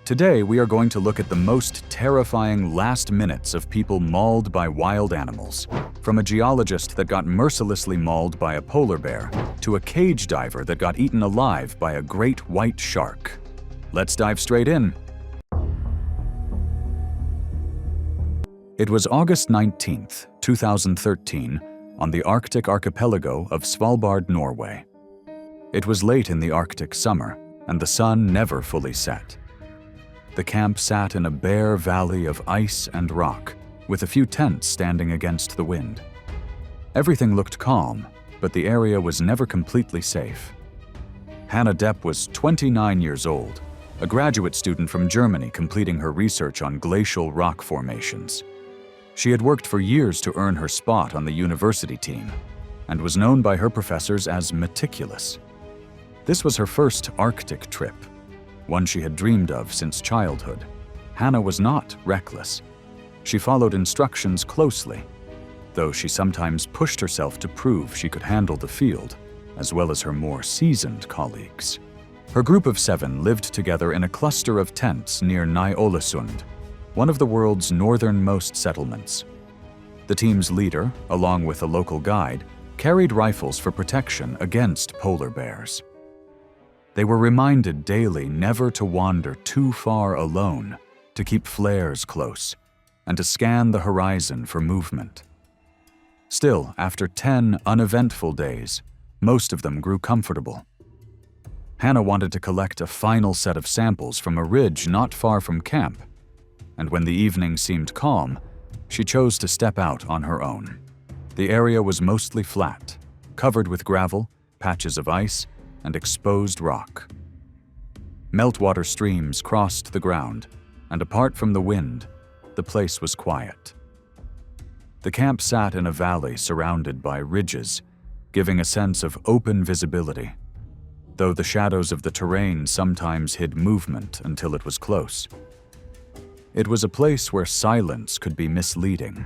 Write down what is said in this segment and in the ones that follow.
Today, we are going to look at the most terrifying last minutes of people mauled by wild animals. From a geologist that got mercilessly mauled by a polar bear, to a cage diver that got eaten alive by a great white shark. Let's dive straight in. It was August 19th, 2013, on the Arctic archipelago of Svalbard, Norway. It was late in the Arctic summer, and the sun never fully set. The camp sat in a bare valley of ice and rock, with a few tents standing against the wind. Everything looked calm, but the area was never completely safe. Hannah Depp was 29 years old, a graduate student from Germany completing her research on glacial rock formations. She had worked for years to earn her spot on the university team, and was known by her professors as meticulous. This was her first Arctic trip, one she had dreamed of since childhood. Hannah was not reckless. She followed instructions closely, though she sometimes pushed herself to prove she could handle the field, as well as her more seasoned colleagues. Her group of 7 lived together in a cluster of tents near Ny-Ålesund, one of the world's northernmost settlements. The team's leader, along with a local guide, carried rifles for protection against polar bears. They were reminded daily never to wander too far alone, to keep flares close, and to scan the horizon for movement. Still, after 10 uneventful days, most of them grew comfortable. Hannah wanted to collect a final set of samples from a ridge not far from camp, and when the evening seemed calm, she chose to step out on her own. The area was mostly flat, covered with gravel, patches of ice, and exposed rock. Meltwater streams crossed the ground, and apart from the wind, the place was quiet. The camp sat in a valley surrounded by ridges, giving a sense of open visibility, though the shadows of the terrain sometimes hid movement until it was close. It was a place where silence could be misleading.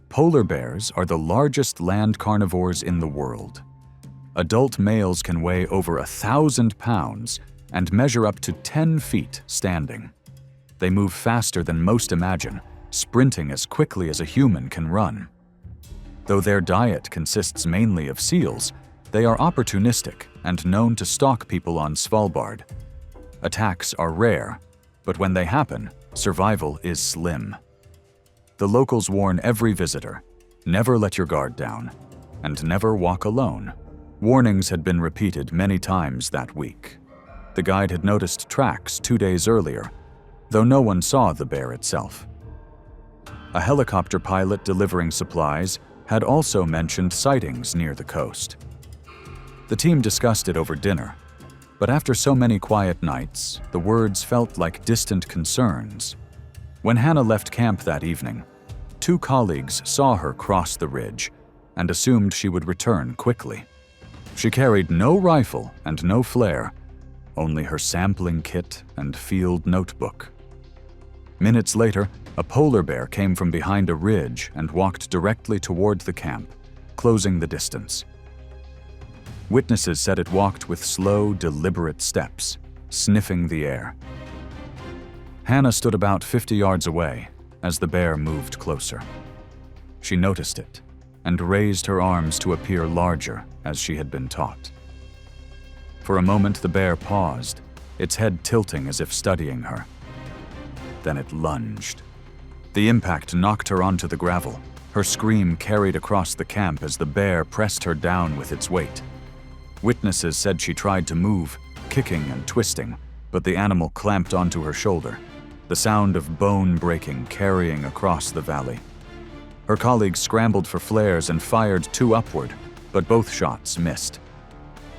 Polar bears are the largest land carnivores in the world. Adult males can weigh over 1,000 pounds and measure up to 10 feet standing. They move faster than most imagine, sprinting as quickly as a human can run. Though their diet consists mainly of seals, they are opportunistic and known to stalk people on Svalbard. Attacks are rare, but when they happen, survival is slim. The locals warn every visitor, never let your guard down, and never walk alone. Warnings had been repeated many times that week. The guide had noticed tracks 2 days earlier, though no one saw the bear itself. A helicopter pilot delivering supplies had also mentioned sightings near the coast. The team discussed it over dinner, but after so many quiet nights, the words felt like distant concerns. When Hannah left camp that evening, 2 colleagues saw her cross the ridge and assumed she would return quickly. She carried no rifle and no flare, only her sampling kit and field notebook. Minutes later, a polar bear came from behind a ridge and walked directly toward the camp, closing the distance. Witnesses said it walked with slow, deliberate steps, sniffing the air. Hannah stood about 50 yards away as the bear moved closer. She noticed it and raised her arms to appear larger, as she had been taught. For a moment, the bear paused, its head tilting as if studying her. Then it lunged. The impact knocked her onto the gravel. Her scream carried across the camp as the bear pressed her down with its weight. Witnesses said she tried to move, kicking and twisting, but the animal clamped onto her shoulder, the sound of bone breaking carrying across the valley. Her colleagues scrambled for flares and fired 2 upward, but both shots missed.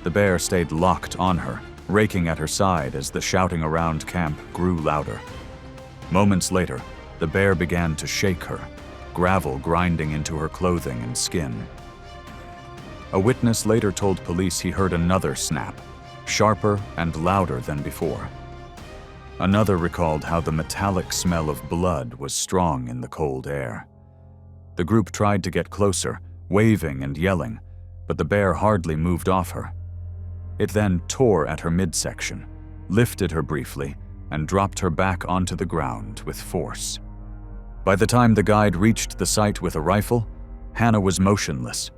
The bear stayed locked on her, raking at her side as the shouting around camp grew louder. Moments later, the bear began to shake her, gravel grinding into her clothing and skin. A witness later told police he heard another snap, sharper and louder than before. Another recalled how the metallic smell of blood was strong in the cold air. The group tried to get closer, waving and yelling, but the bear hardly moved off her. It then tore at her midsection, lifted her briefly, and dropped her back onto the ground with force. By the time the guide reached the site with a rifle, Hannah was motionless.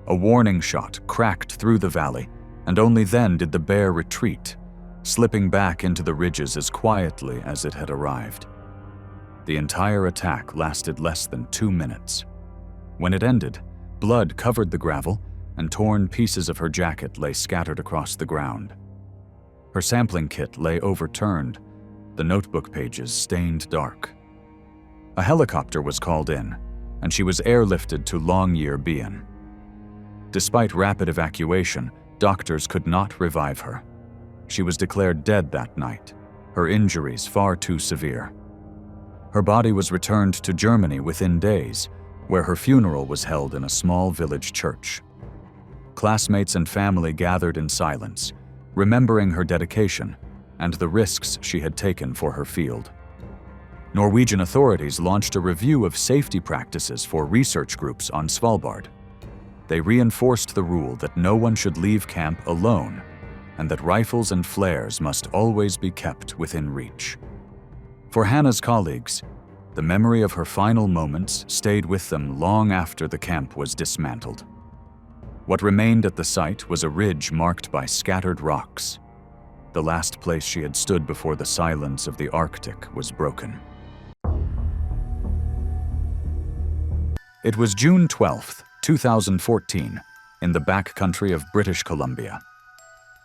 A warning shot cracked through the valley, and only then did the bear retreat, slipping back into the ridges as quietly as it had arrived. The entire attack lasted less than 2 minutes. When it ended, blood covered the gravel, and torn pieces of her jacket lay scattered across the ground. Her sampling kit lay overturned, the notebook pages stained dark. A helicopter was called in, and she was airlifted to Longyear Bien. Despite rapid evacuation, doctors could not revive her. She was declared dead that night, her injuries far too severe. Her body was returned to Germany within days, where her funeral was held in a small village church. Classmates and family gathered in silence, remembering her dedication and the risks she had taken for her field. Norwegian authorities launched a review of safety practices for research groups on Svalbard. They reinforced the rule that no one should leave camp alone, and that rifles and flares must always be kept within reach. For Hannah's colleagues, the memory of her final moments stayed with them long after the camp was dismantled. What remained at the site was a ridge marked by scattered rocks. The last place she had stood before the silence of the Arctic was broken. It was June 12, 2014, in the backcountry of British Columbia.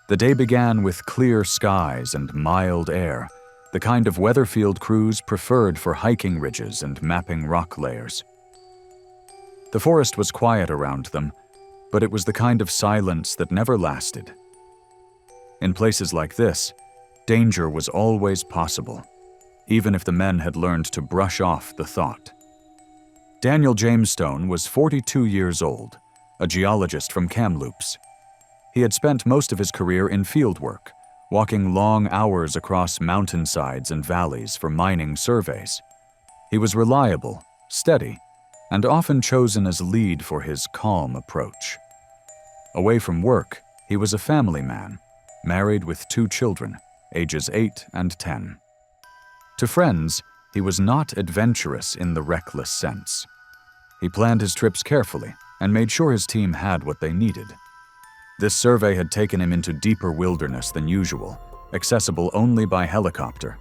The day began with clear skies and mild air, the kind of weather field crews preferred for hiking ridges and mapping rock layers. The forest was quiet around them, but it was the kind of silence that never lasted. In places like this, danger was always possible, even if the men had learned to brush off the thought. Daniel Jamestone was 42 years old, a geologist from Kamloops. He had spent most of his career in fieldwork, walking long hours across mountainsides and valleys for mining surveys. He was reliable, steady, and often chosen as lead for his calm approach. Away from work, he was a family man, married with 2 children, ages 8 and 10. To friends, he was not adventurous in the reckless sense. He planned his trips carefully and made sure his team had what they needed. This survey had taken him into deeper wilderness than usual, accessible only by helicopter.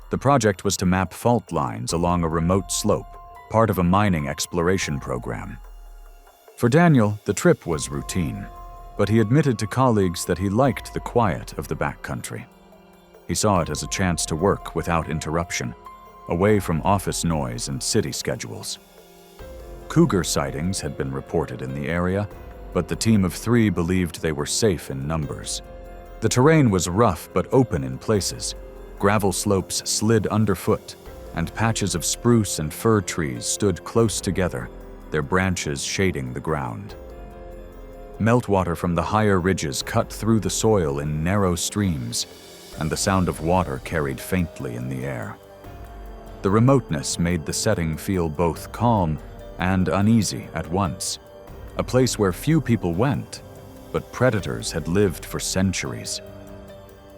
The project was to map fault lines along a remote slope, part of a mining exploration program. For Daniel, the trip was routine, but he admitted to colleagues that he liked the quiet of the backcountry. He saw it as a chance to work without interruption, away from office noise and city schedules. Cougar sightings had been reported in the area, but the team of 3 believed they were safe in numbers. The terrain was rough but open in places. Gravel slopes slid underfoot, and patches of spruce and fir trees stood close together, their branches shading the ground. Meltwater from the higher ridges cut through the soil in narrow streams, and the sound of water carried faintly in the air. The remoteness made the setting feel both calm and uneasy at once, a place where few people went, but predators had lived for centuries.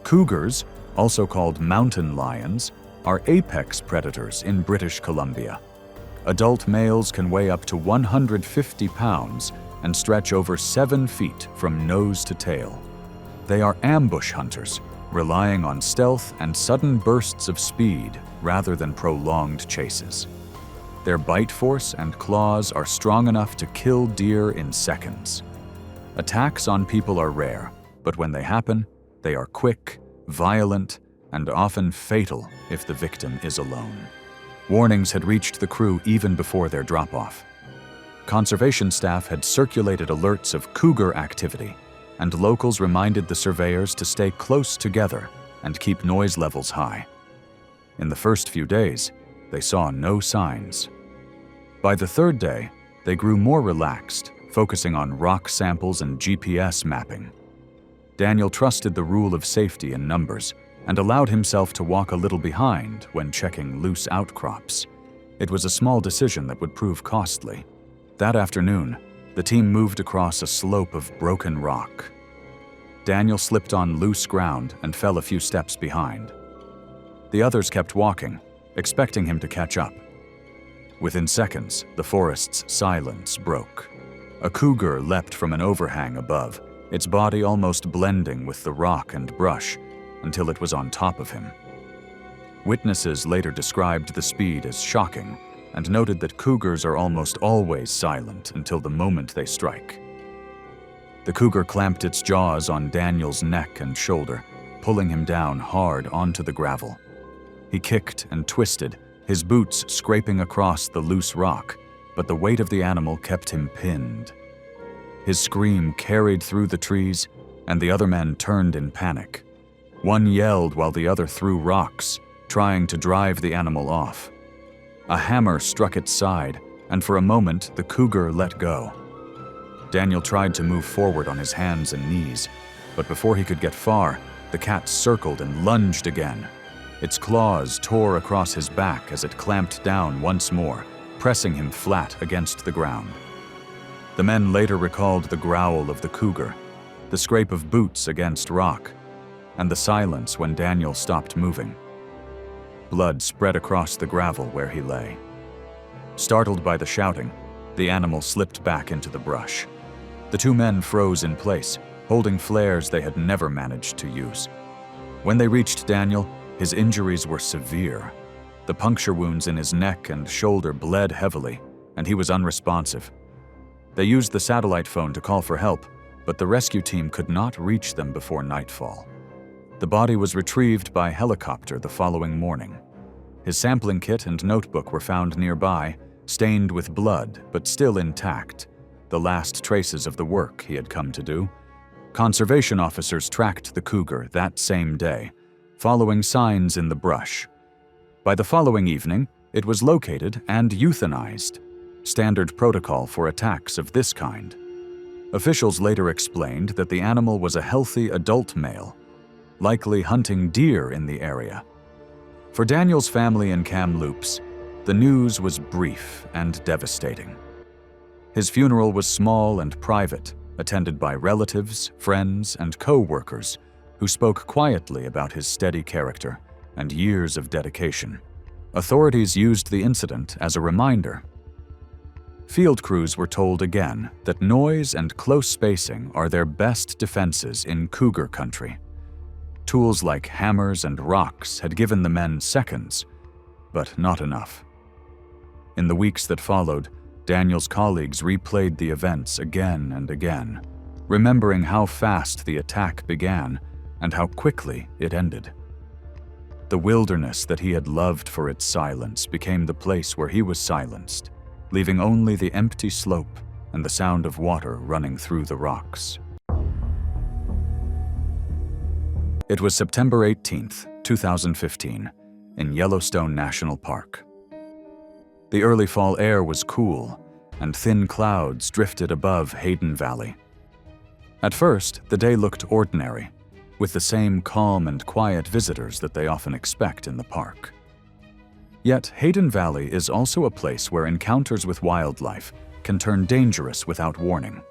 Cougars, also called mountain lions, are apex predators in British Columbia. Adult males can weigh up to 150 pounds and stretch over 7 feet from nose to tail. They are ambush hunters, relying on stealth and sudden bursts of speed rather than prolonged chases. Their bite force and claws are strong enough to kill deer in seconds. Attacks on people are rare, but when they happen, they are quick, violent, and often fatal if the victim is alone. Warnings had reached the crew even before their drop-off. Conservation staff had circulated alerts of cougar activity, and locals reminded the surveyors to stay close together and keep noise levels high. In the first few days, they saw no signs. By the 3rd day, they grew more relaxed, focusing on rock samples and GPS mapping. Daniel trusted the rule of safety in numbers and allowed himself to walk a little behind when checking loose outcrops. It was a small decision that would prove costly. That afternoon, the team moved across a slope of broken rock. Daniel slipped on loose ground and fell a few steps behind. The others kept walking, expecting him to catch up. Within seconds, the forest's silence broke. A cougar leapt from an overhang above, its body almost blending with the rock and brush until it was on top of him. Witnesses later described the speed as shocking and noted that cougars are almost always silent until the moment they strike. The cougar clamped its jaws on Daniel's neck and shoulder, pulling him down hard onto the gravel. He kicked and twisted, his boots scraping across the loose rock, but the weight of the animal kept him pinned. His scream carried through the trees, and the other men turned in panic. One yelled while the other threw rocks, trying to drive the animal off. A hammer struck its side, and for a moment the cougar let go. Daniel tried to move forward on his hands and knees, but before he could get far, the cat circled and lunged again. Its claws tore across his back as it clamped down once more, pressing him flat against the ground. The men later recalled the growl of the cougar, the scrape of boots against rock, and the silence when Daniel stopped moving. Blood spread across the gravel where he lay. Startled by the shouting, the animal slipped back into the brush. The two men froze in place, holding flares they had never managed to use. When they reached Daniel, his injuries were severe. The puncture wounds in his neck and shoulder bled heavily, and he was unresponsive. They used the satellite phone to call for help, but the rescue team could not reach them before nightfall. The body was retrieved by helicopter the following morning. His sampling kit and notebook were found nearby, stained with blood but still intact, the last traces of the work he had come to do. Conservation officers tracked the cougar that same day, following signs in the brush. By the following evening, it was located and euthanized, standard protocol for attacks of this kind. Officials later explained that the animal was a healthy adult male, likely hunting deer in the area. For Daniel's family in Kamloops, the news was brief and devastating. His funeral was small and private, attended by relatives, friends, and co-workers who spoke quietly about his steady character and years of dedication. Authorities used the incident as a reminder. Field crews were told again that noise and close spacing are their best defenses in cougar country. Tools like hammers and rocks had given the men seconds, but not enough. In the weeks that followed, Daniel's colleagues replayed the events again and again, remembering how fast the attack began and how quickly it ended. The wilderness that he had loved for its silence became the place where he was silenced, leaving only the empty slope and the sound of water running through the rocks. It was September 18, 2015, in Yellowstone National Park. The early fall air was cool, and thin clouds drifted above Hayden Valley. At first, the day looked ordinary, with the same calm and quiet visitors that they often expect in the park. Yet, Hayden Valley is also a place where encounters with wildlife can turn dangerous without warning.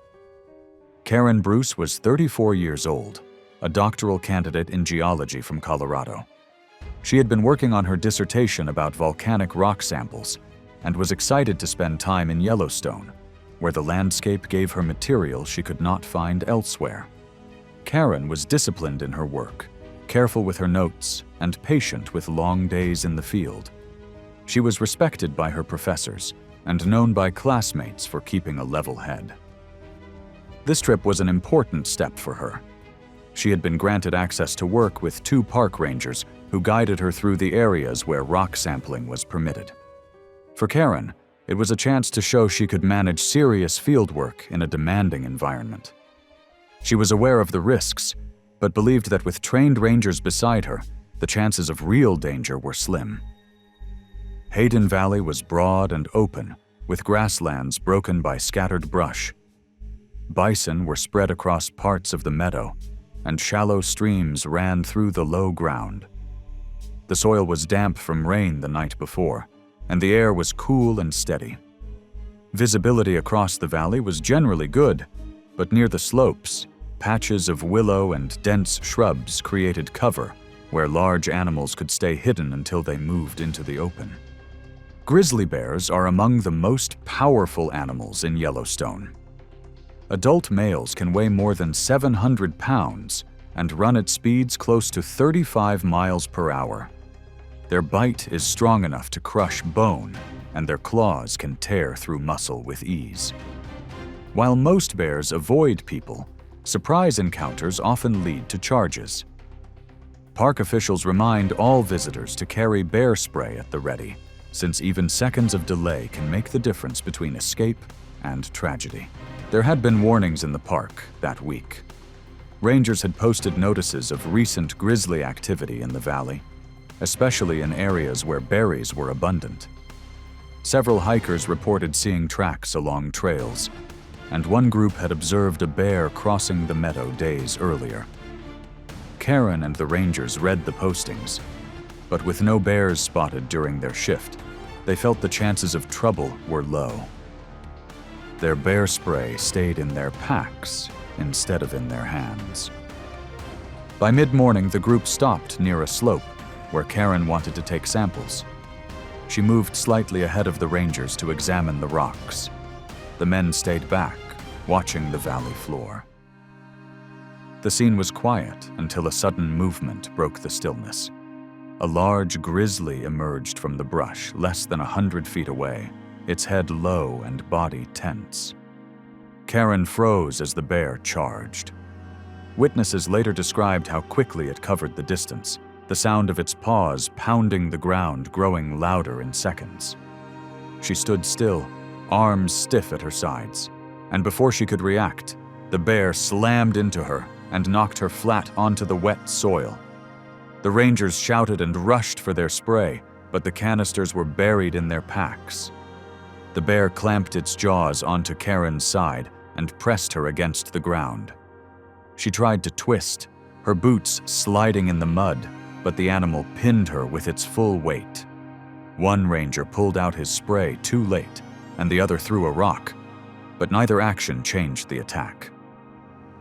Karen Bruce was 34 years old, a doctoral candidate in geology from Colorado. She had been working on her dissertation about volcanic rock samples and was excited to spend time in Yellowstone, where the landscape gave her material she could not find elsewhere. Karen was disciplined in her work, careful with her notes, and patient with long days in the field. She was respected by her professors and known by classmates for keeping a level head. This trip was an important step for her. She had been granted access to work with 2 park rangers who guided her through the areas where rock sampling was permitted. For Karen, it was a chance to show she could manage serious field work in a demanding environment. She was aware of the risks, but believed that with trained rangers beside her, the chances of real danger were slim. Hayden Valley was broad and open, with grasslands broken by scattered brush. Bison were spread across parts of the meadow, and shallow streams ran through the low ground. The soil was damp from rain the night before, and the air was cool and steady. Visibility across the valley was generally good, but near the slopes, patches of willow and dense shrubs created cover, where large animals could stay hidden until they moved into the open. Grizzly bears are among the most powerful animals in Yellowstone. Adult males can weigh more than 700 pounds and run at speeds close to 35 miles per hour. Their bite is strong enough to crush bone, and their claws can tear through muscle with ease. While most bears avoid people, surprise encounters often lead to charges. Park officials remind all visitors to carry bear spray at the ready, since even seconds of delay can make the difference between escape and tragedy. There had been warnings in the park that week. Rangers had posted notices of recent grizzly activity in the valley, especially in areas where berries were abundant. Several hikers reported seeing tracks along trails, and one group had observed a bear crossing the meadow days earlier. Karen and the rangers read the postings, but with no bears spotted during their shift, they felt the chances of trouble were low. Their bear spray stayed in their packs instead of in their hands. By mid-morning, the group stopped near a slope where Karen wanted to take samples. She moved slightly ahead of the rangers to examine the rocks. The men stayed back, watching the valley floor. The scene was quiet until a sudden movement broke the stillness. A large grizzly emerged from the brush less than 100 feet away, its head low and body tense. Karen froze as the bear charged. Witnesses later described how quickly it covered the distance, the sound of its paws pounding the ground growing louder in seconds. She stood still, arms stiff at her sides, and before she could react, the bear slammed into her and knocked her flat onto the wet soil. The rangers shouted and rushed for their spray, but the canisters were buried in their packs. The bear clamped its jaws onto Karen's side and pressed her against the ground. She tried to twist, her boots sliding in the mud, but the animal pinned her with its full weight. One ranger pulled out his spray too late, and the other threw a rock, but neither action changed the attack.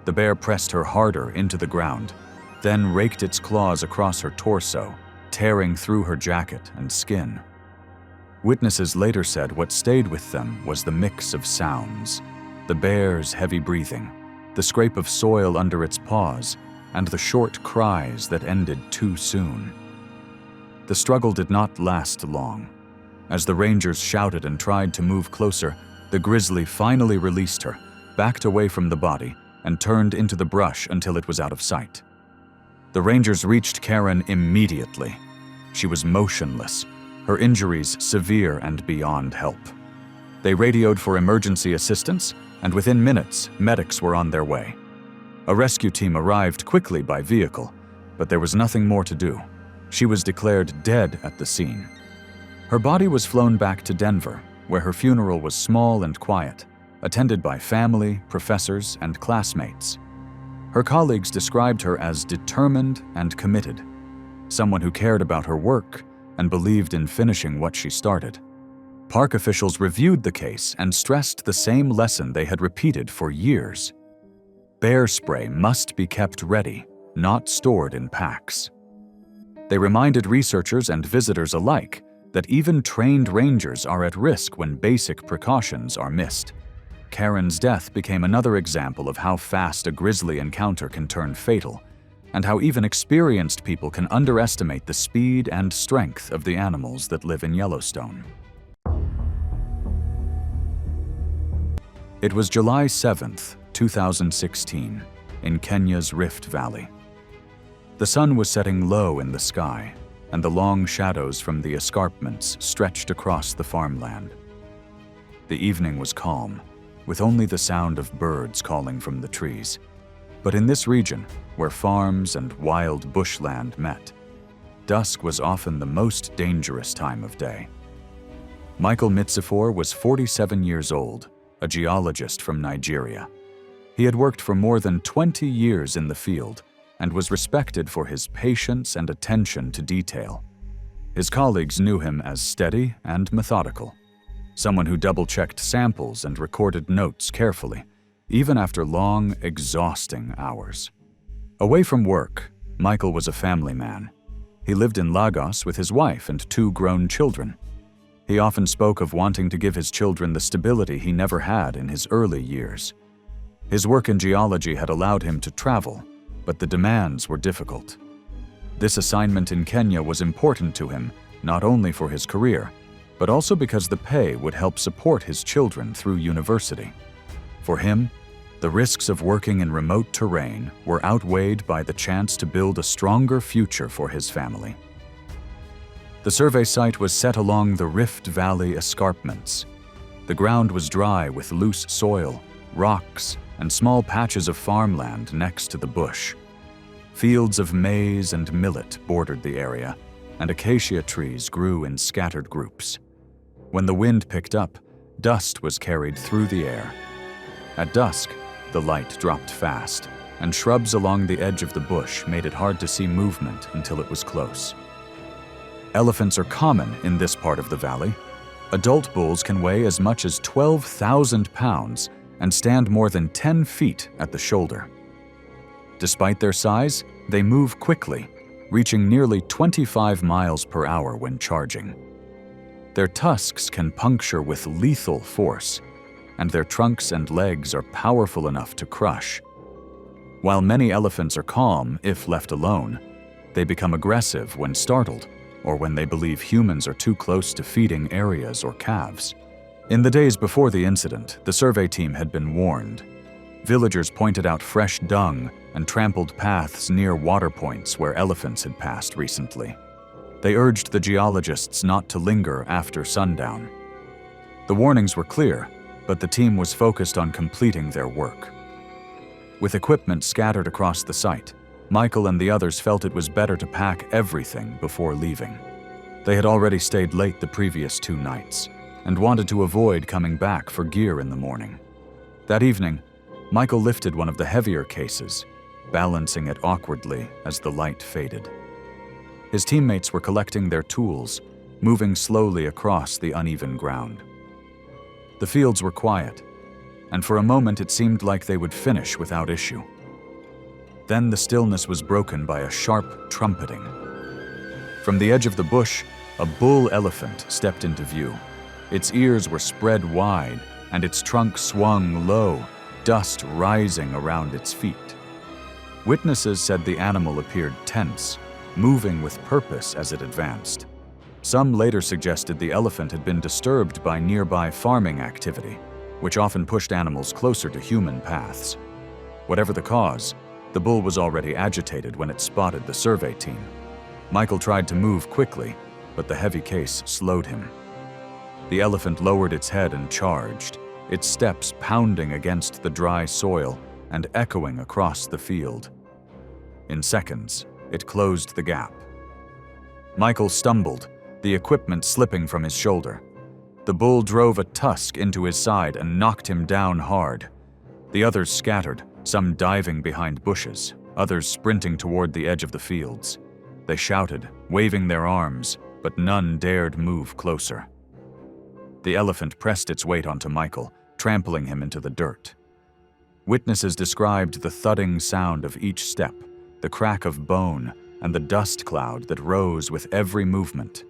The bear pressed her harder into the ground, then raked its claws across her torso, tearing through her jacket and skin. Witnesses later said what stayed with them was the mix of sounds: the bear's heavy breathing, the scrape of soil under its paws, and the short cries that ended too soon. The struggle did not last long. As the rangers shouted and tried to move closer, the grizzly finally released her, backed away from the body, and turned into the brush until it was out of sight. The rangers reached Karen immediately. She was motionless, her injuries severe and beyond help. They radioed for emergency assistance, and within minutes, medics were on their way. A rescue team arrived quickly by vehicle, but there was nothing more to do. She was declared dead at the scene. Her body was flown back to Denver, where her funeral was small and quiet, attended by family, professors, and classmates. Her colleagues described her as determined and committed, someone who cared about her work and believed in finishing what she started. Park officials reviewed the case and stressed the same lesson they had repeated for years. Bear spray must be kept ready, not stored in packs. They reminded researchers and visitors alike that even trained rangers are at risk when basic precautions are missed. Karen's death became another example of how fast a grizzly encounter can turn fatal, and how even experienced people can underestimate the speed and strength of the animals that live in Yellowstone. It was July 7th, 2016, in Kenya's Rift Valley. The sun was setting low in the sky, and the long shadows from the escarpments stretched across the farmland. The evening was calm, with only the sound of birds calling from the trees. But in this region, where farms and wild bushland met, dusk was often the most dangerous time of day. Michael Mitzifor was 47 years old, a geologist from Nigeria. He had worked for more than 20 years in the field and was respected for his patience and attention to detail. His colleagues knew him as steady and methodical, someone who double-checked samples and recorded notes carefully, even after long, exhausting hours. Away from work, Michael was a family man, He lived in Lagos with his wife and 2 grown children. He often spoke of wanting to give his children the stability he never had in his early years. His work in geology had allowed him to travel, but the demands were difficult. This assignment in Kenya was important to him, not only for his career, but also because the pay would help support his children through university. For him, the risks of working in remote terrain were outweighed by the chance to build a stronger future for his family. The survey site was set along the Rift Valley escarpments. The ground was dry with loose soil, rocks, and small patches of farmland next to the bush. Fields of maize and millet bordered the area, and acacia trees grew in scattered groups. When the wind picked up, dust was carried through the air. At dusk, the light dropped fast, and shrubs along the edge of the bush made it hard to see movement until it was close. Elephants are common in this part of the valley. Adult bulls can weigh as much as 12,000 pounds and stand more than 10 feet at the shoulder. Despite their size, they move quickly, reaching nearly 25 miles per hour when charging. Their tusks can puncture with lethal force, and their trunks and legs are powerful enough to crush. While many elephants are calm if left alone, they become aggressive when startled or when they believe humans are too close to feeding areas or calves. In the days before the incident, the survey team had been warned. Villagers pointed out fresh dung and trampled paths near water points where elephants had passed recently. They urged the geologists not to linger after sundown. The warnings were clear, but the team was focused on completing their work. With equipment scattered across the site, Michael and the others felt it was better to pack everything before leaving. They had already stayed late the previous 2 nights and wanted to avoid coming back for gear in the morning. That evening, Michael lifted one of the heavier cases, balancing it awkwardly as the light faded. His teammates were collecting their tools, moving slowly across the uneven ground. The fields were quiet, and for a moment it seemed like they would finish without issue. Then the stillness was broken by a sharp trumpeting. From the edge of the bush, a bull elephant stepped into view. Its ears were spread wide, and its trunk swung low, dust rising around its feet. Witnesses said the animal appeared tense, moving with purpose as it advanced. Some later suggested the elephant had been disturbed by nearby farming activity, which often pushed animals closer to human paths. Whatever the cause, the bull was already agitated when it spotted the survey team. Michael tried to move quickly, but the heavy case slowed him. The elephant lowered its head and charged, its steps pounding against the dry soil and echoing across the field. In seconds, it closed the gap. Michael stumbled, the equipment slipping from his shoulder. The bull drove a tusk into his side and knocked him down hard. The others scattered, some diving behind bushes, others sprinting toward the edge of the fields. They shouted, waving their arms, but none dared move closer. The elephant pressed its weight onto Michael, trampling him into the dirt. Witnesses described the thudding sound of each step, the crack of bone, and the dust cloud that rose with every movement.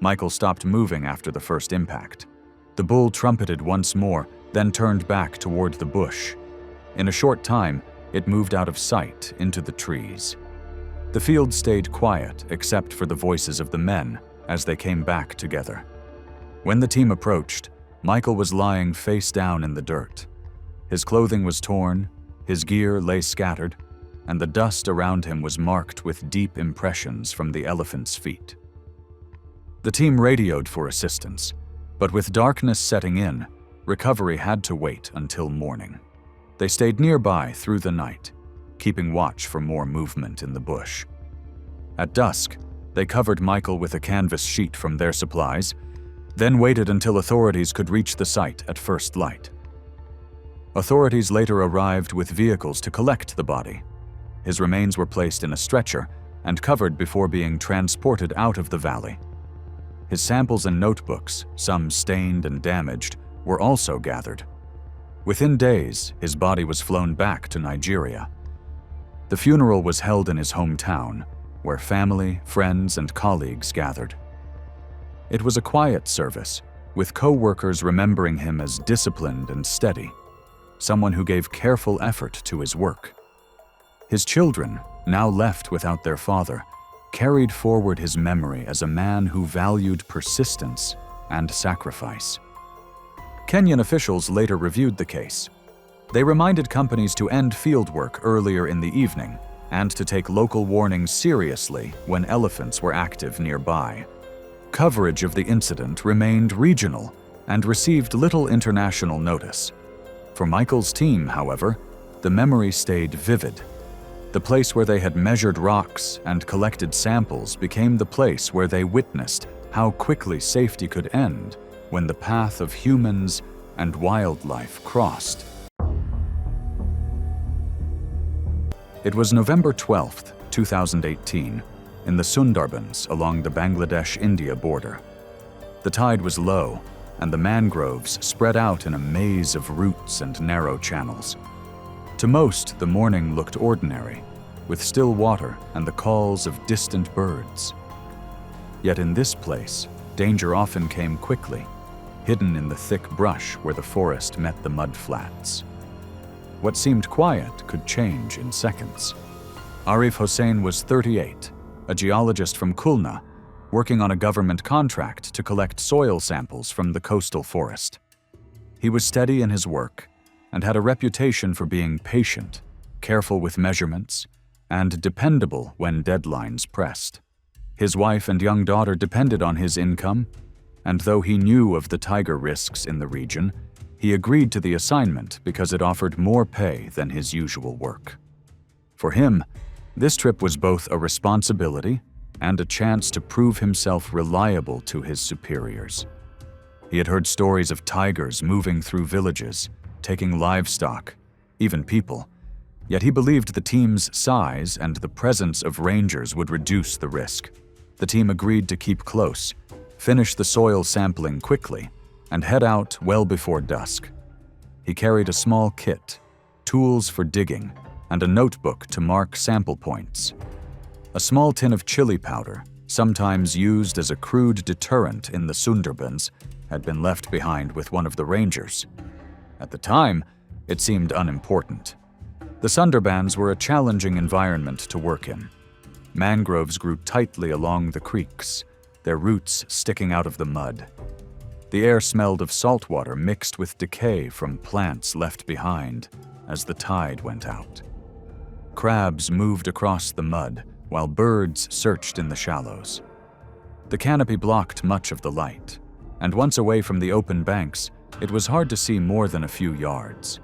Michael stopped moving after the first impact. The bull trumpeted once more, then turned back toward the bush. In a short time, it moved out of sight into the trees. The field stayed quiet except for the voices of the men as they came back together. When the team approached, Michael was lying face down in the dirt. His clothing was torn, his gear lay scattered, and the dust around him was marked with deep impressions from the elephant's feet. The team radioed for assistance, but with darkness setting in, recovery had to wait until morning. They stayed nearby through the night, keeping watch for more movement in the bush. At dusk, they covered Michael with a canvas sheet from their supplies, then waited until authorities could reach the site at first light. Authorities later arrived with vehicles to collect the body. His remains were placed in a stretcher and covered before being transported out of the valley. His samples and notebooks, some stained and damaged, were also gathered. Within days, his body was flown back to Nigeria. The funeral was held in his hometown, where family, friends, and colleagues gathered. It was a quiet service, with co-workers remembering him as disciplined and steady, someone who gave careful effort to his work. His children, now left without their father, carried forward his memory as a man who valued persistence and sacrifice. Kenyan officials later reviewed the case. They reminded companies to end fieldwork earlier in the evening and to take local warnings seriously when elephants were active nearby. Coverage of the incident remained regional and received little international notice. For Michael's team, however, the memory stayed vivid. The place where they had measured rocks and collected samples became the place where they witnessed how quickly safety could end when the path of humans and wildlife crossed. It was November 12, 2018, in the Sundarbans along the Bangladesh-India border. The tide was low, and the mangroves spread out in a maze of roots and narrow channels. To most, the morning looked ordinary, with still water and the calls of distant birds. Yet in this place, danger often came quickly, hidden in the thick brush where the forest met the mud flats. What seemed quiet could change in seconds. Arif Hossein was 38, a geologist from Khulna, working on a government contract to collect soil samples from the coastal forest. He was steady in his work and had a reputation for being patient, careful with measurements, and dependable when deadlines pressed. His wife and young daughter depended on his income, and though he knew of the tiger risks in the region, he agreed to the assignment because it offered more pay than his usual work. For him, this trip was both a responsibility and a chance to prove himself reliable to his superiors. He had heard stories of tigers moving through villages, taking livestock, even people, yet he believed the team's size and the presence of rangers would reduce the risk. The team agreed to keep close, finish the soil sampling quickly, and head out well before dusk. He carried a small kit, tools for digging, and a notebook to mark sample points. A small tin of chili powder, sometimes used as a crude deterrent in the Sundarbans, had been left behind with one of the rangers. At the time, it seemed unimportant. The Sundarbans were a challenging environment to work in. Mangroves grew tightly along the creeks, their roots sticking out of the mud. The air smelled of salt water mixed with decay from plants left behind as the tide went out. Crabs moved across the mud while birds searched in the shallows. The canopy blocked much of the light, and once away from the open banks, it was hard to see more than a few yards.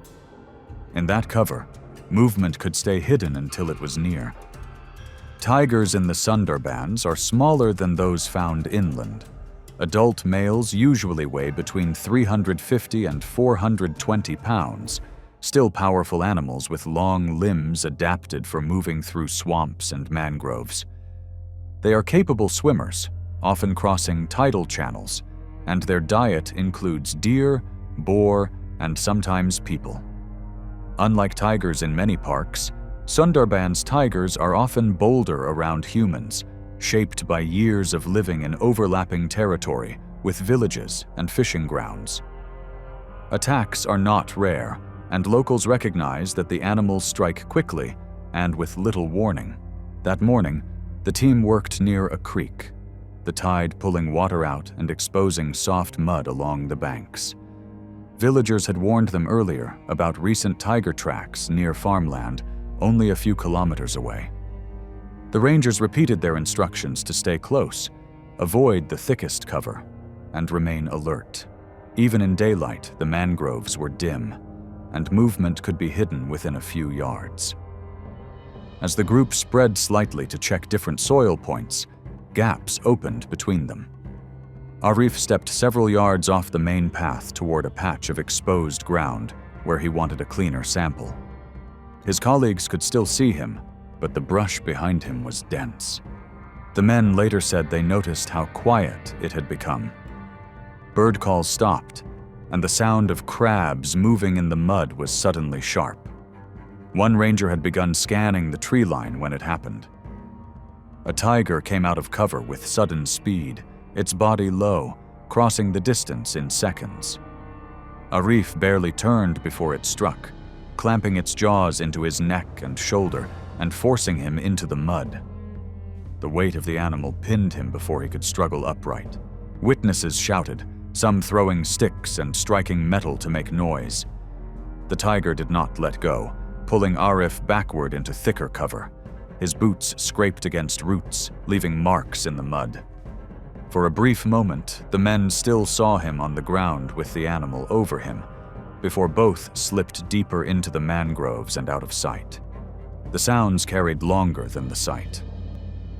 In that cover, movement could stay hidden until it was near. Tigers in the Sundarbans are smaller than those found inland. Adult males usually weigh between 350 and 420 pounds, still powerful animals with long limbs adapted for moving through swamps and mangroves. They are capable swimmers, often crossing tidal channels, and their diet includes deer, boar, and sometimes people. Unlike tigers in many parks, Sundarbans tigers are often bolder around humans, shaped by years of living in overlapping territory with villages and fishing grounds. Attacks are not rare, and locals recognize that the animals strike quickly and with little warning. That morning, the team worked near a creek, the tide pulling water out and exposing soft mud along the banks. Villagers had warned them earlier about recent tiger tracks near farmland only a few kilometers away. The rangers repeated their instructions to stay close, avoid the thickest cover, and remain alert. Even in daylight, the mangroves were dim, and movement could be hidden within a few yards. As the group spread slightly to check different soil points, gaps opened between them. Arif stepped several yards off the main path toward a patch of exposed ground where he wanted a cleaner sample. His colleagues could still see him, but the brush behind him was dense. The men later said they noticed how quiet it had become. Bird calls stopped, and the sound of crabs moving in the mud was suddenly sharp. One ranger had begun scanning the tree line when it happened. A tiger came out of cover with sudden speed, its body low, crossing the distance in seconds. Arif barely turned before it struck, clamping its jaws into his neck and shoulder and forcing him into the mud. The weight of the animal pinned him before he could struggle upright. Witnesses shouted, some throwing sticks and striking metal to make noise. The tiger did not let go, pulling Arif backward into thicker cover. His boots scraped against roots, leaving marks in the mud. For a brief moment, the men still saw him on the ground with the animal over him, before both slipped deeper into the mangroves and out of sight. The sounds carried longer than the sight.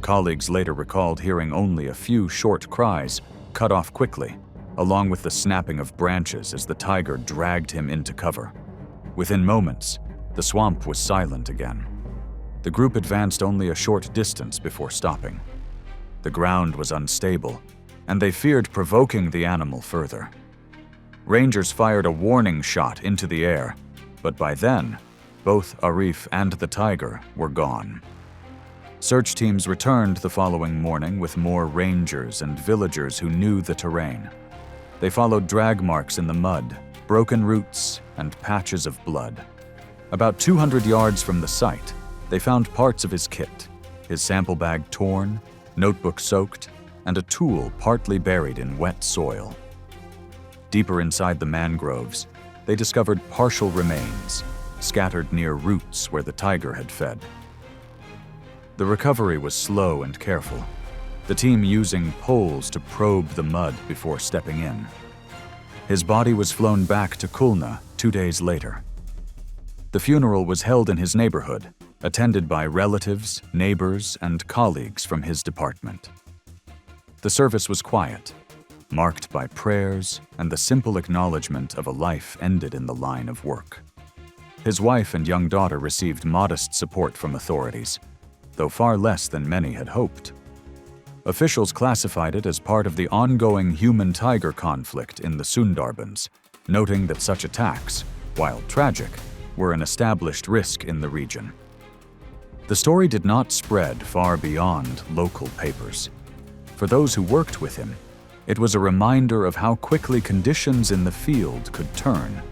Colleagues later recalled hearing only a few short cries, cut off quickly, along with the snapping of branches as the tiger dragged him into cover. Within moments, the swamp was silent again. The group advanced only a short distance before stopping. The ground was unstable, and they feared provoking the animal further. Rangers fired a warning shot into the air, but by then, both Arif and the tiger were gone. Search teams returned the following morning with more rangers and villagers who knew the terrain. They followed drag marks in the mud, broken roots, and patches of blood. About 200 yards from the site, they found parts of his kit, his sample bag torn, notebook soaked, and a tool partly buried in wet soil. Deeper inside the mangroves, they discovered partial remains, scattered near roots where the tiger had fed. The recovery was slow and careful, the team using poles to probe the mud before stepping in. His body was flown back to Khulna 2 days later. The funeral was held in his neighborhood, attended by relatives, neighbors, and colleagues from his department. The service was quiet, marked by prayers and the simple acknowledgement of a life ended in the line of work. His wife and young daughter received modest support from authorities, though far less than many had hoped. Officials classified it as part of the ongoing human-tiger conflict in the Sundarbans, noting that such attacks, while tragic, were an established risk in the region. The story did not spread far beyond local papers. For those who worked with him, it was a reminder of how quickly conditions in the field could turn.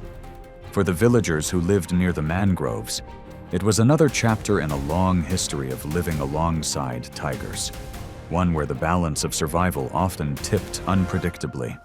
For the villagers who lived near the mangroves, it was another chapter in a long history of living alongside tigers, one where the balance of survival often tipped unpredictably.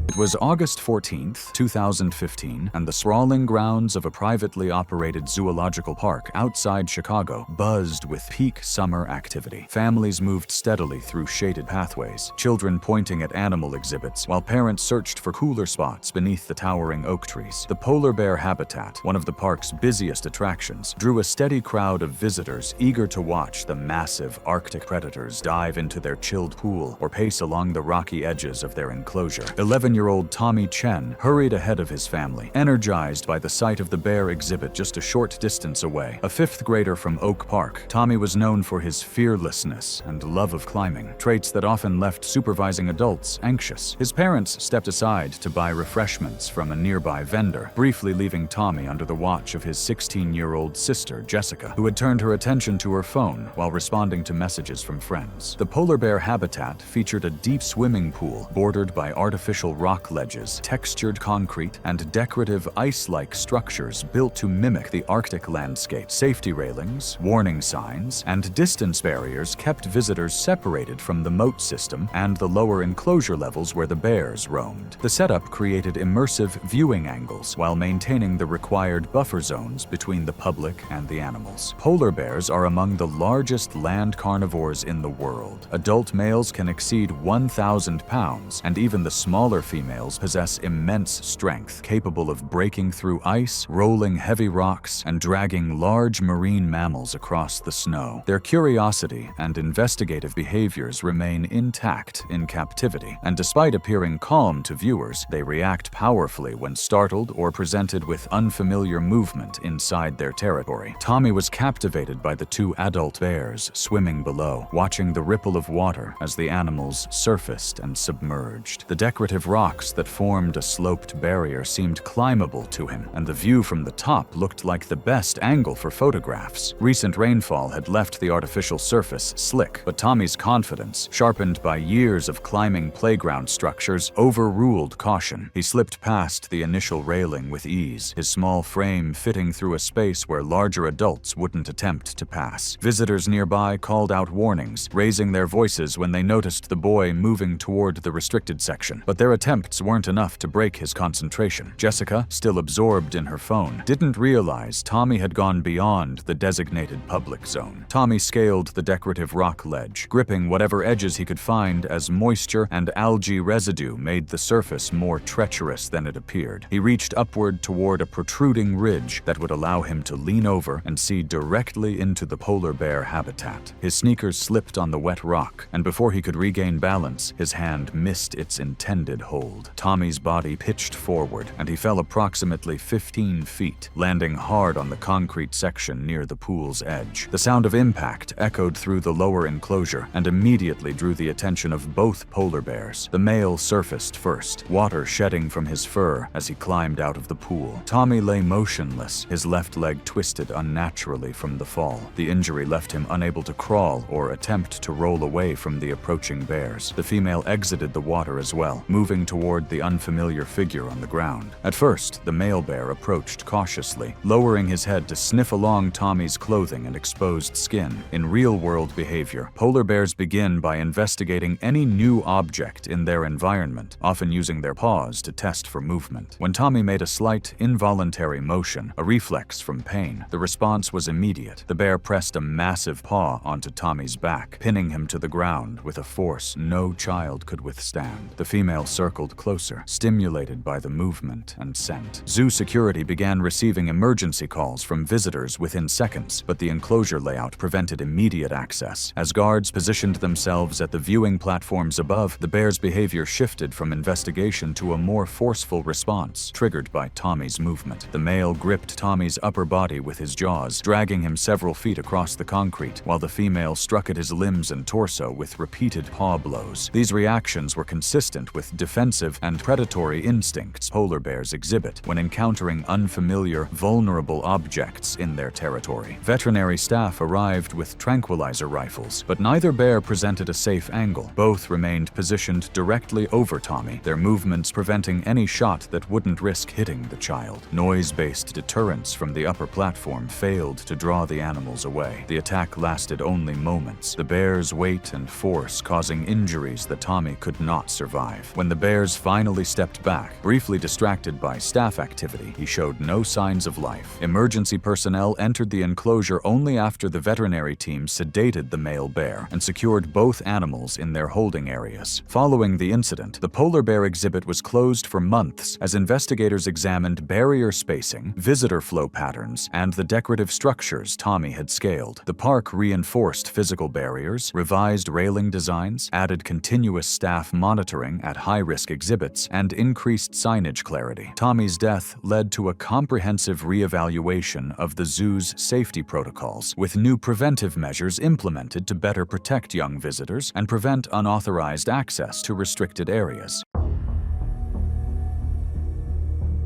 It was August 14, 2015, and the sprawling grounds of a privately operated zoological park outside Chicago buzzed with peak summer activity. Families moved steadily through shaded pathways, children pointing at animal exhibits, while parents searched for cooler spots beneath the towering oak trees. The polar bear habitat, one of the park's busiest attractions, drew a steady crowd of visitors eager to watch the massive Arctic predators dive into their chilled pool or pace along the rocky edges of their enclosure. 11-year-old Tommy Chen hurried ahead of his family, energized by the sight of the bear exhibit just a short distance away. A fifth grader from Oak Park, Tommy was known for his fearlessness and love of climbing, traits that often left supervising adults anxious. His parents stepped aside to buy refreshments from a nearby vendor, briefly leaving Tommy under the watch of his 16-year-old sister, Jessica, who had turned her attention to her phone while responding to messages from friends. The polar bear habitat featured a deep swimming pool bordered by artificial rock ledges, textured concrete, and decorative ice-like structures built to mimic the Arctic landscape. Safety railings, warning signs, and distance barriers kept visitors separated from the moat system and the lower enclosure levels where the bears roamed. The setup created immersive viewing angles while maintaining the required buffer zones between the public and the animals. Polar bears are among the largest land carnivores in the world. Adult males can exceed 1,000 pounds, and even the smaller females possess immense strength, capable of breaking through ice, rolling heavy rocks, and dragging large marine mammals across the snow. Their curiosity and investigative behaviors remain intact in captivity, and despite appearing calm to viewers, they react powerfully when startled or presented with unfamiliar movement inside their territory. Tommy was captivated by the 2 adult bears swimming below, watching the ripple of water as the animals surfaced and submerged. The decorative rock rocks that formed a sloped barrier seemed climbable to him, and the view from the top looked like the best angle for photographs. Recent rainfall had left the artificial surface slick, but Tommy's confidence, sharpened by years of climbing playground structures, overruled caution. He slipped past the initial railing with ease, his small frame fitting through a space where larger adults wouldn't attempt to pass. Visitors nearby called out warnings, raising their voices when they noticed the boy moving toward the restricted section. But their attempts weren't enough to break his concentration. Jessica, still absorbed in her phone, didn't realize Tommy had gone beyond the designated public zone. Tommy scaled the decorative rock ledge, gripping whatever edges he could find as moisture and algae residue made the surface more treacherous than it appeared. He reached upward toward a protruding ridge that would allow him to lean over and see directly into the polar bear habitat. His sneakers slipped on the wet rock, and before he could regain balance, his hand missed its intended hold. Tommy's body pitched forward, and he fell approximately 15 feet, landing hard on the concrete section near the pool's edge. The sound of impact echoed through the lower enclosure and immediately drew the attention of both polar bears. The male surfaced first, water shedding from his fur as he climbed out of the pool. Tommy lay motionless, his left leg twisted unnaturally from the fall. The injury left him unable to crawl or attempt to roll away from the approaching bears. The female exited the water as well, moving toward the unfamiliar figure on the ground. At first, the male bear approached cautiously, lowering his head to sniff along Tommy's clothing and exposed skin. In real-world behavior, polar bears begin by investigating any new object in their environment, often using their paws to test for movement. When Tommy made a slight, involuntary motion, a reflex from pain, the response was immediate. The bear pressed a massive paw onto Tommy's back, pinning him to the ground with a force no child could withstand. The female circled closer, stimulated by the movement and scent. Zoo security began receiving emergency calls from visitors within seconds, but the enclosure layout prevented immediate access. As guards positioned themselves at the viewing platforms above, the bear's behavior shifted from investigation to a more forceful response, triggered by Tommy's movement. The male gripped Tommy's upper body with his jaws, dragging him several feet across the concrete, while the female struck at his limbs and torso with repeated paw blows. These reactions were consistent with defensive and predatory instincts polar bears exhibit when encountering unfamiliar, vulnerable objects in their territory. Veterinary staff arrived with tranquilizer rifles, but neither bear presented a safe angle. Both remained positioned directly over Tommy, their movements preventing any shot that wouldn't risk hitting the child. Noise-based deterrents from the upper platform failed to draw the animals away. The attack lasted only moments, the bear's weight and force causing injuries that Tommy could not survive. When the bears finally stepped back, briefly distracted by staff activity, he showed no signs of life. Emergency personnel entered the enclosure only after the veterinary team sedated the male bear and secured both animals in their holding areas. Following the incident, the polar bear exhibit was closed for months as investigators examined barrier spacing, visitor flow patterns, and the decorative structures Tommy had scaled. The park reinforced physical barriers, revised railing designs, added continuous staff monitoring at high-risk exhibits, and increased signage clarity. Tommy's death led to a comprehensive reevaluation of the zoo's safety protocols, with new preventive measures implemented to better protect young visitors and prevent unauthorized access to restricted areas.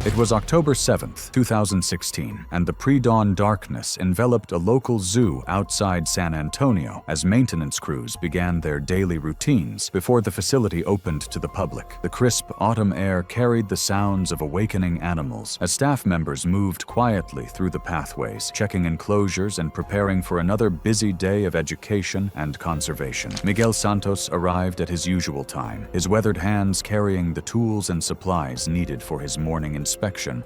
It was October 7, 2016, and the pre-dawn darkness enveloped a local zoo outside San Antonio as maintenance crews began their daily routines before the facility opened to the public. The crisp autumn air carried the sounds of awakening animals as staff members moved quietly through the pathways, checking enclosures and preparing for another busy day of education and conservation. Miguel Santos arrived at his usual time, his weathered hands carrying the tools and supplies needed for his morning inspection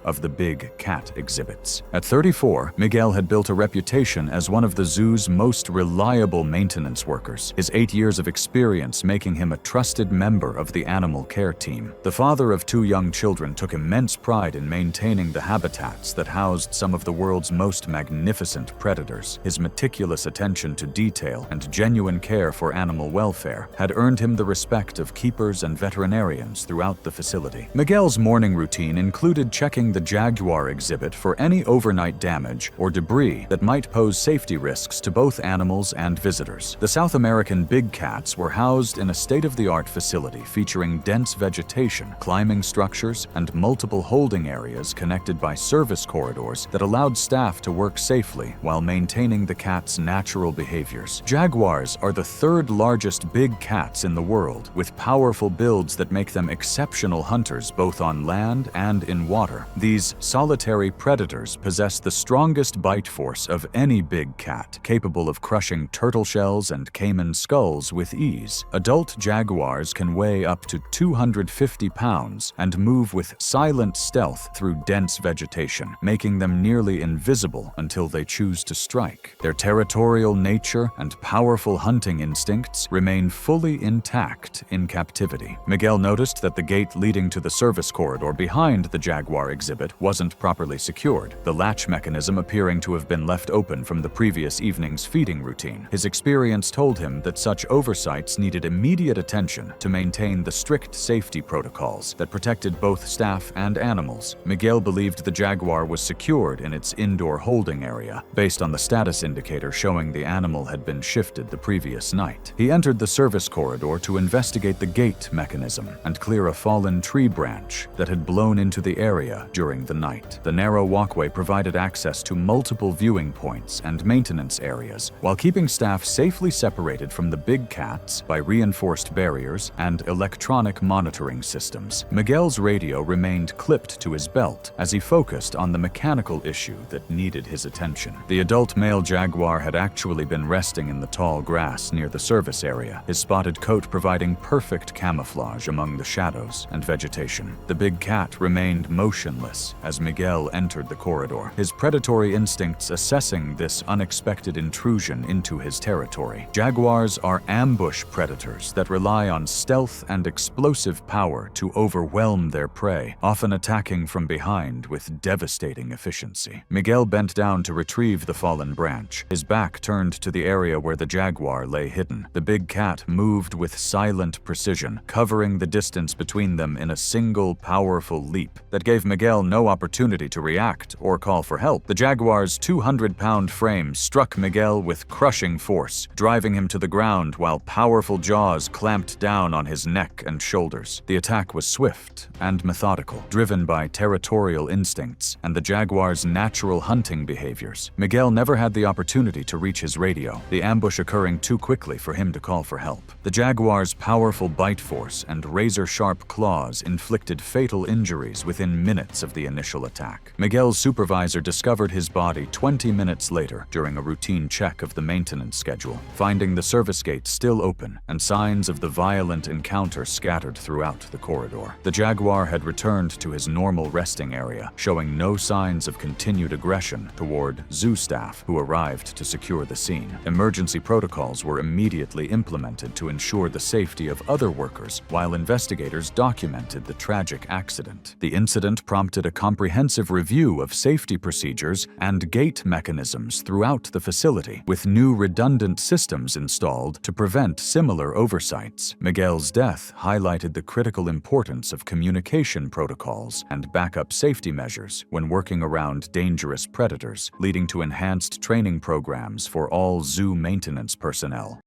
of the big cat exhibits. At 34, Miguel had built a reputation as one of the zoo's most reliable maintenance workers, his 8 years of experience making him a trusted member of the animal care team. The father of 2 young children took immense pride in maintaining the habitats that housed some of the world's most magnificent predators. His meticulous attention to detail and genuine care for animal welfare had earned him the respect of keepers and veterinarians throughout the facility. Miguel's morning routine included included checking the jaguar exhibit for any overnight damage or debris that might pose safety risks to both animals and visitors. The South American big cats were housed in a state-of-the-art facility featuring dense vegetation, climbing structures, and multiple holding areas connected by service corridors that allowed staff to work safely while maintaining the cat's natural behaviors. Jaguars are the third largest big cats in the world, with powerful builds that make them exceptional hunters both on land and in water. These solitary predators possess the strongest bite force of any big cat, capable of crushing turtle shells and caiman skulls with ease. Adult jaguars can weigh up to 250 pounds and move with silent stealth through dense vegetation, making them nearly invisible until they choose to strike. Their territorial nature and powerful hunting instincts remain fully intact in captivity. Miguel noticed that the gate leading to the service corridor behind the jaguar exhibit wasn't properly secured, the latch mechanism appearing to have been left open from the previous evening's feeding routine. His experience told him that such oversights needed immediate attention to maintain the strict safety protocols that protected both staff and animals. Miguel believed the jaguar was secured in its indoor holding area, based on the status indicator showing the animal had been shifted the previous night. He entered the service corridor to investigate the gate mechanism and clear a fallen tree branch that had blown into the area during the night. The narrow walkway provided access to multiple viewing points and maintenance areas, while keeping staff safely separated from the big cats by reinforced barriers and electronic monitoring systems. Miguel's radio remained clipped to his belt as he focused on the mechanical issue that needed his attention. The adult male jaguar had actually been resting in the tall grass near the service area, his spotted coat providing perfect camouflage among the shadows and vegetation. The big cat remained motionless as Miguel entered the corridor, his predatory instincts assessing this unexpected intrusion into his territory. Jaguars are ambush predators that rely on stealth and explosive power to overwhelm their prey, often attacking from behind with devastating efficiency. Miguel bent down to retrieve the fallen branch, his back turned to the area where the jaguar lay hidden. The big cat moved with silent precision, covering the distance between them in a single powerful leap that gave Miguel no opportunity to react or call for help. The jaguar's 200-pound frame struck Miguel with crushing force, driving him to the ground while powerful jaws clamped down on his neck and shoulders. The attack was swift and methodical, driven by territorial instincts and the jaguar's natural hunting behaviors. Miguel never had the opportunity to reach his radio, the ambush occurring too quickly for him to call for help. The jaguar's powerful bite force and razor-sharp claws inflicted fatal injuries within minutes of the initial attack. Miguel's supervisor discovered his body 20 minutes later during a routine check of the maintenance schedule, finding the service gate still open and signs of the violent encounter scattered throughout the corridor. The jaguar had returned to his normal resting area, showing no signs of continued aggression toward zoo staff who arrived to secure the scene. Emergency protocols were immediately implemented to ensure the safety of other workers while investigators documented the tragic accident. The incident prompted a comprehensive review of safety procedures and gate mechanisms throughout the facility, with new redundant systems installed to prevent similar oversights. Miguel's death highlighted the critical importance of communication protocols and backup safety measures when working around dangerous predators, leading to enhanced training programs for all zoo maintenance personnel.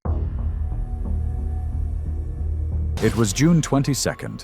It was June 22,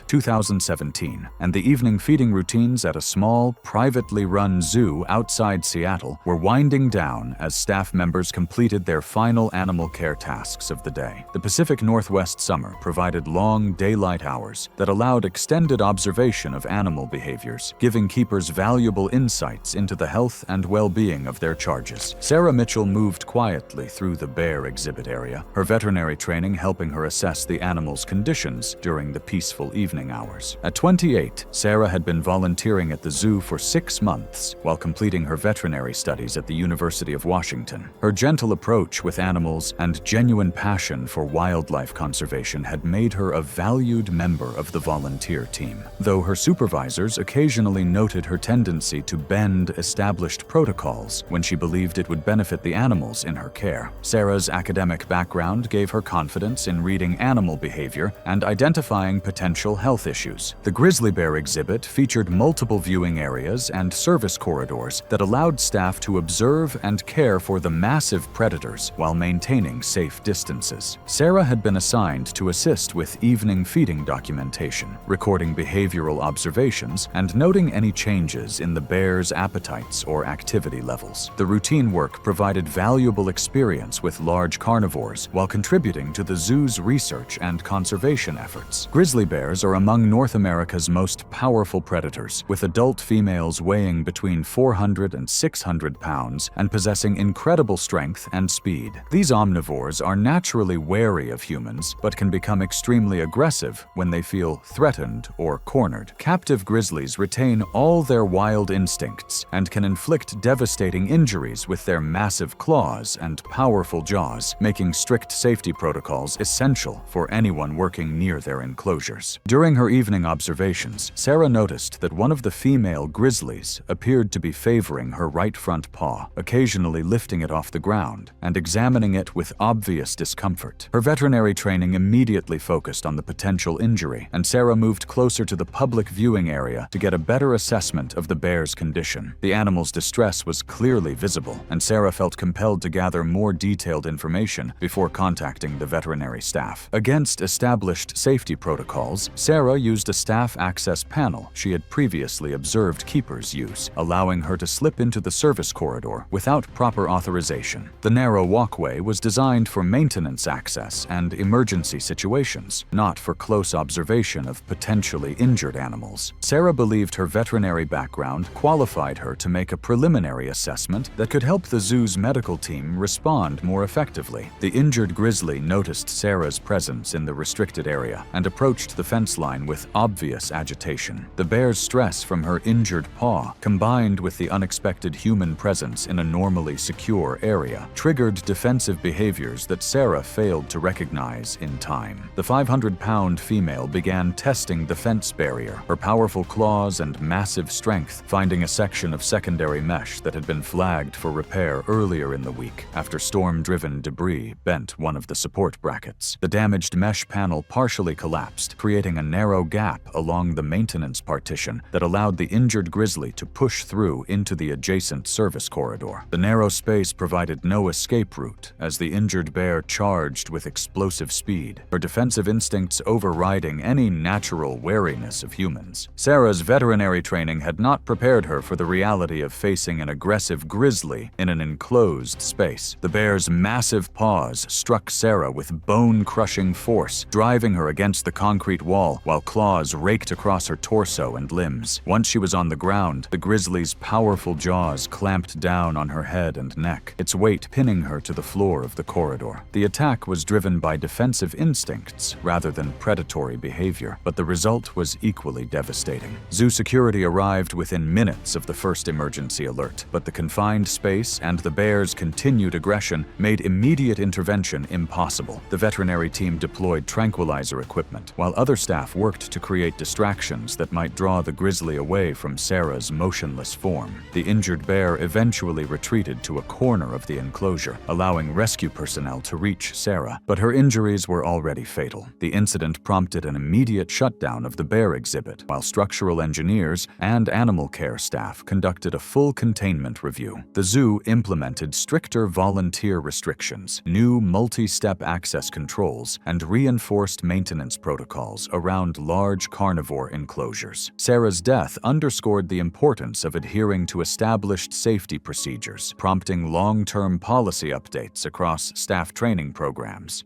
2017, and the evening feeding routines at a small, privately run zoo outside Seattle were winding down as staff members completed their final animal care tasks of the day. The Pacific Northwest summer provided long daylight hours that allowed extended observation of animal behaviors, giving keepers valuable insights into the health and well-being of their charges. Sarah Mitchell moved quietly through the bear exhibit area, her veterinary training helping her assess the animal's condition during the peaceful evening hours. At 28, Sarah had been volunteering at the zoo for 6 months while completing her veterinary studies at the University of Washington. Her gentle approach with animals and genuine passion for wildlife conservation had made her a valued member of the volunteer team, though her supervisors occasionally noted her tendency to bend established protocols when she believed it would benefit the animals in her care. Sarah's academic background gave her confidence in reading animal behavior and and identifying potential health issues. The grizzly bear exhibit featured multiple viewing areas and service corridors that allowed staff to observe and care for the massive predators while maintaining safe distances. Sarah had been assigned to assist with evening feeding documentation, recording behavioral observations and noting any changes in the bear's appetites or activity levels. The routine work provided valuable experience with large carnivores while contributing to the zoo's research and conservation efforts. Grizzly bears are among North America's most powerful predators, with adult females weighing between 400 and 600 pounds and possessing incredible strength and speed. These omnivores are naturally wary of humans, but can become extremely aggressive when they feel threatened or cornered. Captive grizzlies retain all their wild instincts and can inflict devastating injuries with their massive claws and powerful jaws, making strict safety protocols essential for anyone working near their enclosures. During her evening observations, Sarah noticed that one of the female grizzlies appeared to be favoring her right front paw, occasionally lifting it off the ground and examining it with obvious discomfort. Her veterinary training immediately focused on the potential injury, and Sarah moved closer to the public viewing area to get a better assessment of the bear's condition. The animal's distress was clearly visible, and Sarah felt compelled to gather more detailed information before contacting the veterinary staff. Against established safety protocols, Sarah used a staff access panel she had previously observed keepers use, allowing her to slip into the service corridor without proper authorization. The narrow walkway was designed for maintenance access and emergency situations, not for close observation of potentially injured animals. Sarah believed her veterinary background qualified her to make a preliminary assessment that could help the zoo's medical team respond more effectively. The injured grizzly noticed Sarah's presence in the restricted area and approached the fence line with obvious agitation. The bear's stress from her injured paw, combined with the unexpected human presence in a normally secure area, triggered defensive behaviors that Sarah failed to recognize in time. The 500-pound female began testing the fence barrier, her powerful claws and massive strength finding a section of secondary mesh that had been flagged for repair earlier in the week after storm-driven debris bent one of the support brackets. The damaged mesh panel partially collapsed, creating a narrow gap along the maintenance partition that allowed the injured grizzly to push through into the adjacent service corridor. The narrow space provided no escape route as the injured bear charged with explosive speed, her defensive instincts overriding any natural wariness of humans. Sarah's veterinary training had not prepared her for the reality of facing an aggressive grizzly in an enclosed space. The bear's massive paws struck Sarah with bone-crushing force, driving her against the concrete wall while claws raked across her torso and limbs. Once she was on the ground, the grizzly's powerful jaws clamped down on her head and neck, its weight pinning her to the floor of the corridor. The attack was driven by defensive instincts rather than predatory behavior, but the result was equally devastating. Zoo security arrived within minutes of the first emergency alert, but the confined space and the bear's continued aggression made immediate intervention impossible. The veterinary team deployed tranquilizer equipment, while other staff worked to create distractions that might draw the grizzly away from Sarah's motionless form. The injured bear eventually retreated to a corner of the enclosure, allowing rescue personnel to reach Sarah, but her injuries were already fatal. The incident prompted an immediate shutdown of the bear exhibit, while structural engineers and animal care staff conducted a full containment review. The zoo implemented stricter volunteer restrictions, new multi-step access controls, and reinforced maintenance protocols around large carnivore enclosures. Sarah's death underscored the importance of adhering to established safety procedures, prompting long-term policy updates across staff training programs.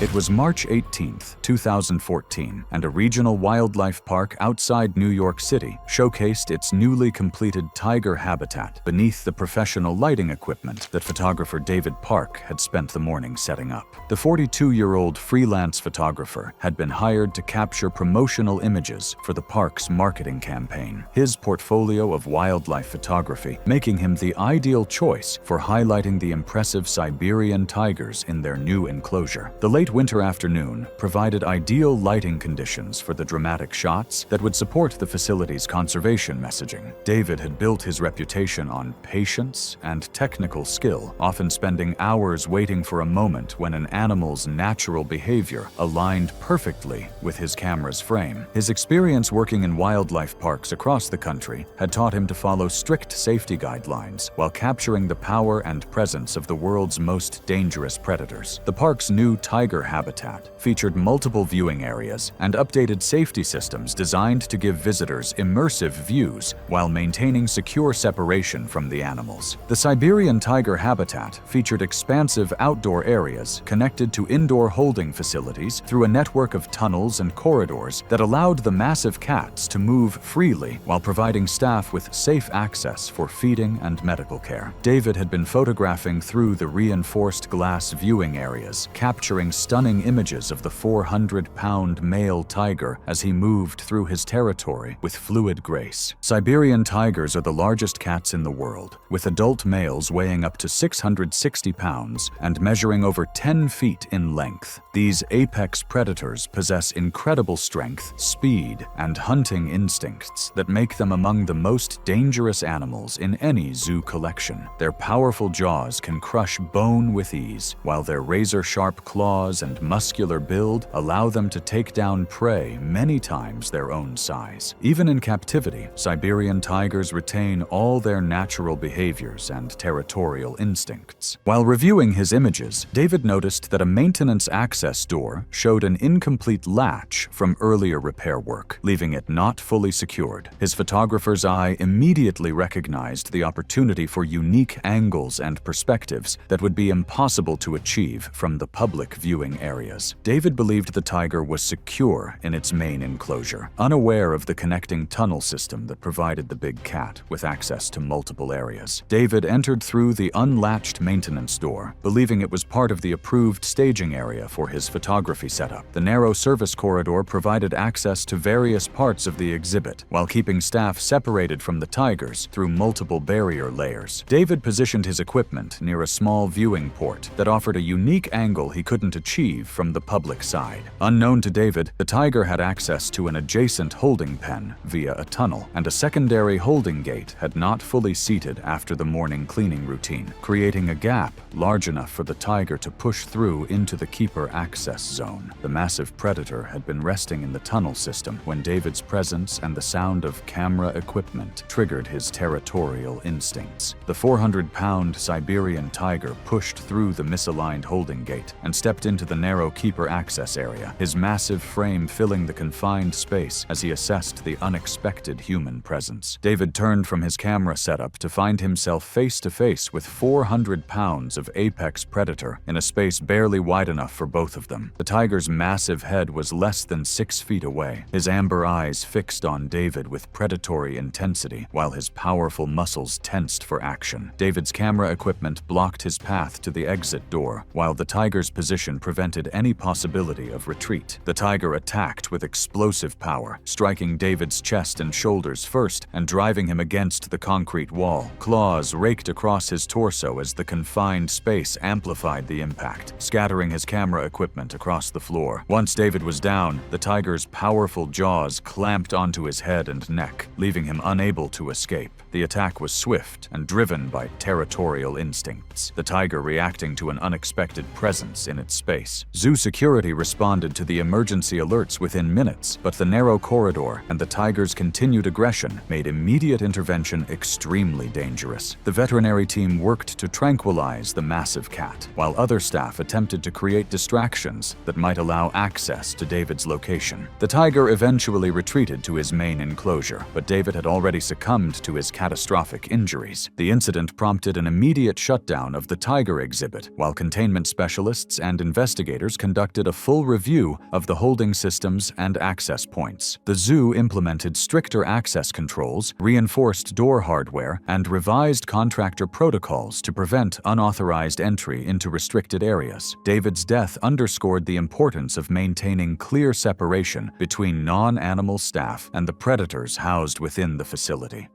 It was March 18, 2014, and a regional wildlife park outside New York City showcased its newly completed tiger habitat beneath the professional lighting equipment that photographer David Park had spent the morning setting up. The 42-year-old freelance photographer had been hired to capture promotional images for the park's marketing campaign, his portfolio of wildlife photography making him the ideal choice for highlighting the impressive Siberian tigers in their new enclosure. The late winter afternoon provided ideal lighting conditions for the dramatic shots that would support the facility's conservation messaging. David had built his reputation on patience and technical skill, often spending hours waiting for a moment when an animal's natural behavior aligned perfectly with his camera's frame. His experience working in wildlife parks across the country had taught him to follow strict safety guidelines while capturing the power and presence of the world's most dangerous predators. The park's new tiger habitat featured multiple viewing areas and updated safety systems designed to give visitors immersive views while maintaining secure separation from the animals. The Siberian tiger habitat featured expansive outdoor areas connected to indoor holding facilities through a network of tunnels and corridors that allowed the massive cats to move freely while providing staff with safe access for feeding and medical care. David had been photographing through the reinforced glass viewing areas, capturing stunning images of the 400-pound male tiger as he moved through his territory with fluid grace. Siberian tigers are the largest cats in the world, with adult males weighing up to 660 pounds and measuring over 10 feet in length. These apex predators possess incredible strength, speed, and hunting instincts that make them among the most dangerous animals in any zoo collection. Their powerful jaws can crush bone with ease, while their razor-sharp claws and muscular build allow them to take down prey many times their own size. Even in captivity, Siberian tigers retain all their natural behaviors and territorial instincts. While reviewing his images, David noticed that a maintenance access door showed an incomplete latch from earlier repair work, leaving it not fully secured. His photographer's eye immediately recognized the opportunity for unique angles and perspectives that would be impossible to achieve from the public viewing areas. David believed the tiger was secure in its main enclosure, unaware of the connecting tunnel system that provided the big cat with access to multiple areas. David entered through the unlatched maintenance door, believing it was part of the approved staging area for his photography setup. The narrow service corridor provided access to various parts of the exhibit, while keeping staff separated from the tigers through multiple barrier layers. David positioned his equipment near a small viewing port that offered a unique angle he couldn't achieve from the public side. Unknown to David, the tiger had access to an adjacent holding pen via a tunnel, and a secondary holding gate had not fully seated after the morning cleaning routine, creating a gap large enough for the tiger to push through into the keeper access zone. The massive predator had been resting in the tunnel system when David's presence and the sound of camera equipment triggered his territorial instincts. The 400-pound Siberian tiger pushed through the misaligned holding gate and stepped into the narrow keeper access area, his massive frame filling the confined space as he assessed the unexpected human presence. David turned from his camera setup to find himself face-to-face with 400 pounds of apex predator in a space barely wide enough for both of them. The tiger's massive head was less than 6 feet away, his amber eyes fixed on David with predatory intensity, while his powerful muscles tensed for action. David's camera equipment blocked his path to the exit door, while the tiger's position prevented any possibility of retreat. The tiger attacked with explosive power, striking David's chest and shoulders first and driving him against the concrete wall. Claws raked across his torso as the confined space amplified the impact, scattering his camera equipment across the floor. Once David was down, the tiger's powerful jaws clamped onto his head and neck, leaving him unable to escape. The attack was swift and driven by territorial instincts, the tiger reacting to an unexpected presence in its space. Zoo security responded to the emergency alerts within minutes, but the narrow corridor and the tiger's continued aggression made immediate intervention extremely dangerous. The veterinary team worked to tranquilize the massive cat, while other staff attempted to create distractions that might allow access to David's location. The tiger eventually retreated to his main enclosure, but David had already succumbed to his catastrophic injuries. The incident prompted an immediate shutdown of the tiger exhibit, while containment specialists and investigators conducted a full review of the holding systems and access points. The zoo implemented stricter access controls, reinforced door hardware, and revised contractor protocols to prevent unauthorized entry into restricted areas. David's death underscored the importance of maintaining clear separation between non-animal staff and the predators housed within the facility.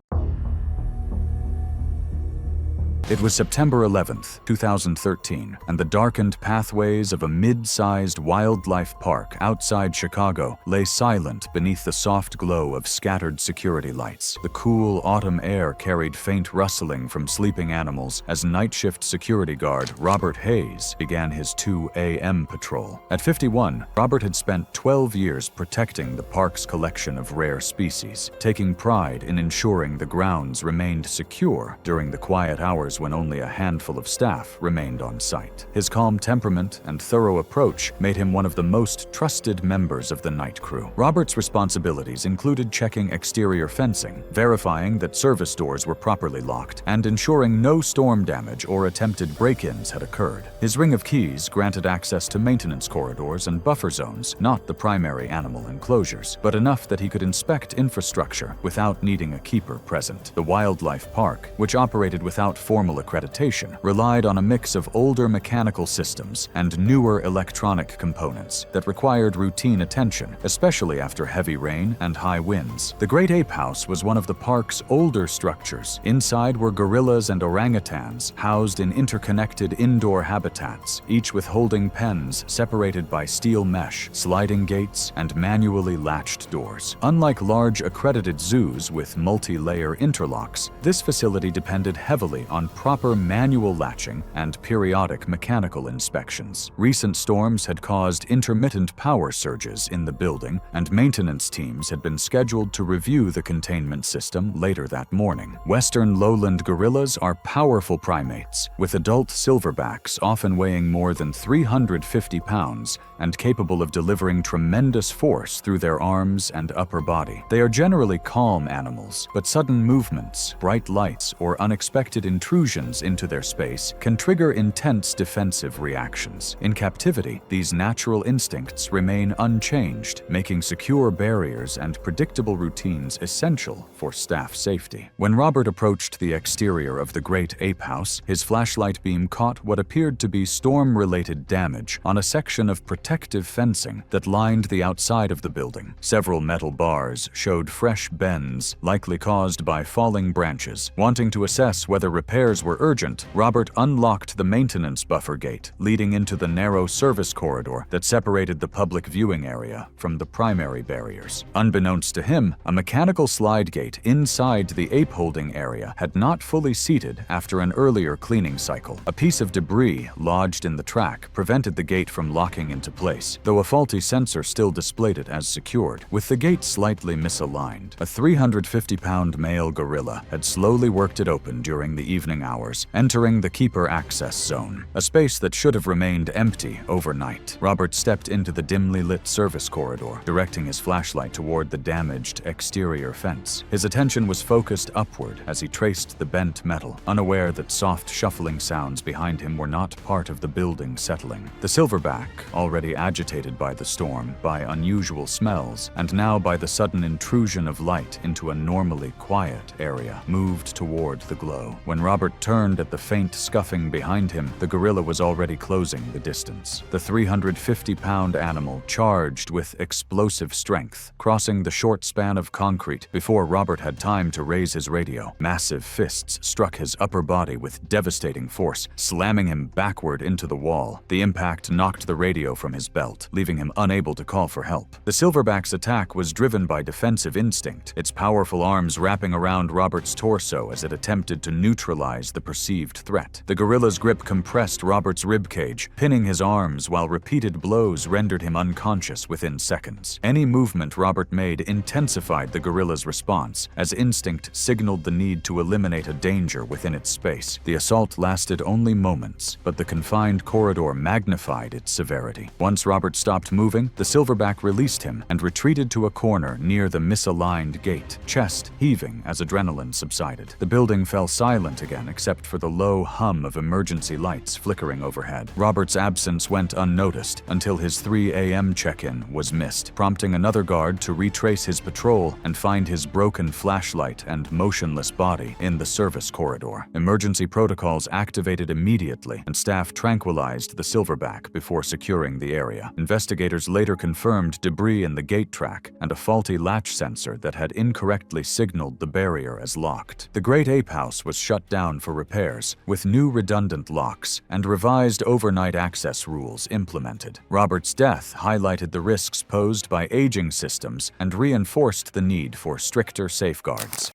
It was September 11th, 2013, and the darkened pathways of a mid-sized wildlife park outside Chicago lay silent beneath the soft glow of scattered security lights. The cool autumn air carried faint rustling from sleeping animals as night shift security guard Robert Hayes began his 2 a.m. patrol. At 51, Robert had spent 12 years protecting the park's collection of rare species, taking pride in ensuring the grounds remained secure during the quiet hours when only a handful of staff remained on site. His calm temperament and thorough approach made him one of the most trusted members of the night crew. Robert's responsibilities included checking exterior fencing, verifying that service doors were properly locked, and ensuring no storm damage or attempted break-ins had occurred. His ring of keys granted access to maintenance corridors and buffer zones, not the primary animal enclosures, but enough that he could inspect infrastructure without needing a keeper present. The wildlife park, which operated without formal accreditation, relied on a mix of older mechanical systems and newer electronic components that required routine attention, especially after heavy rain and high winds. The Great Ape House was one of the park's older structures. Inside were gorillas and orangutans housed in interconnected indoor habitats, each with holding pens separated by steel mesh, sliding gates, and manually latched doors. Unlike large accredited zoos with multi-layer interlocks, this facility depended heavily on proper manual latching and periodic mechanical inspections. Recent storms had caused intermittent power surges in the building, and maintenance teams had been scheduled to review the containment system later that morning. Western lowland gorillas are powerful primates, with adult silverbacks often weighing more than 350 pounds and capable of delivering tremendous force through their arms and upper body. They are generally calm animals, but sudden movements, bright lights, or unexpected intrusions into their space can trigger intense defensive reactions. In captivity, these natural instincts remain unchanged, making secure barriers and predictable routines essential for staff safety. When Robert approached the exterior of the Great Ape House, his flashlight beam caught what appeared to be storm-related damage on a section of protective fencing that lined the outside of the building. Several metal bars showed fresh bends, likely caused by falling branches. Wanting to assess whether repairs were urgent, Robert unlocked the maintenance buffer gate, leading into the narrow service corridor that separated the public viewing area from the primary barriers. Unbeknownst to him, a mechanical slide gate inside the ape holding area had not fully seated after an earlier cleaning cycle. A piece of debris lodged in the track prevented the gate from locking into place, though a faulty sensor still displayed it as secured. With the gate slightly misaligned, a 350-pound male gorilla had slowly worked it open during the evening hours, entering the keeper access zone, a space that should have remained empty overnight. Robert stepped into the dimly lit service corridor, directing his flashlight toward the damaged exterior fence. His attention was focused upward as he traced the bent metal, unaware that soft shuffling sounds behind him were not part of the building settling. The silverback, already agitated by the storm, by unusual smells, and now by the sudden intrusion of light into a normally quiet area, moved toward the glow. When Robert turned at the faint scuffing behind him, the gorilla was already closing the distance. The 350-pound animal charged with explosive strength, crossing the short span of concrete before Robert had time to raise his radio. Massive fists struck his upper body with devastating force, slamming him backward into the wall. The impact knocked the radio from his belt, leaving him unable to call for help. The silverback's attack was driven by defensive instinct, its powerful arms wrapping around Robert's torso as it attempted to neutralize the perceived threat. The gorilla's grip compressed Robert's ribcage, pinning his arms while repeated blows rendered him unconscious within seconds. Any movement Robert made intensified the gorilla's response, as instinct signaled the need to eliminate a danger within its space. The assault lasted only moments, but the confined corridor magnified its severity. Once Robert stopped moving, the silverback released him and retreated to a corner near the misaligned gate, chest heaving as adrenaline subsided. The building fell silent again except for the low hum of emergency lights flickering overhead. Robert's absence went unnoticed until his 3 a.m. check-in was missed, prompting another guard to retrace his patrol and find his broken flashlight and motionless body in the service corridor. Emergency protocols activated immediately, and staff tranquilized the silverback before securing the area. Investigators later confirmed debris in the gate track and a faulty latch sensor that had incorrectly signaled the barrier as locked. The Great Ape House was shut down cabin for repairs, with new redundant locks and revised overnight access rules implemented. Robert's death highlighted the risks posed by aging systems and reinforced the need for stricter safeguards.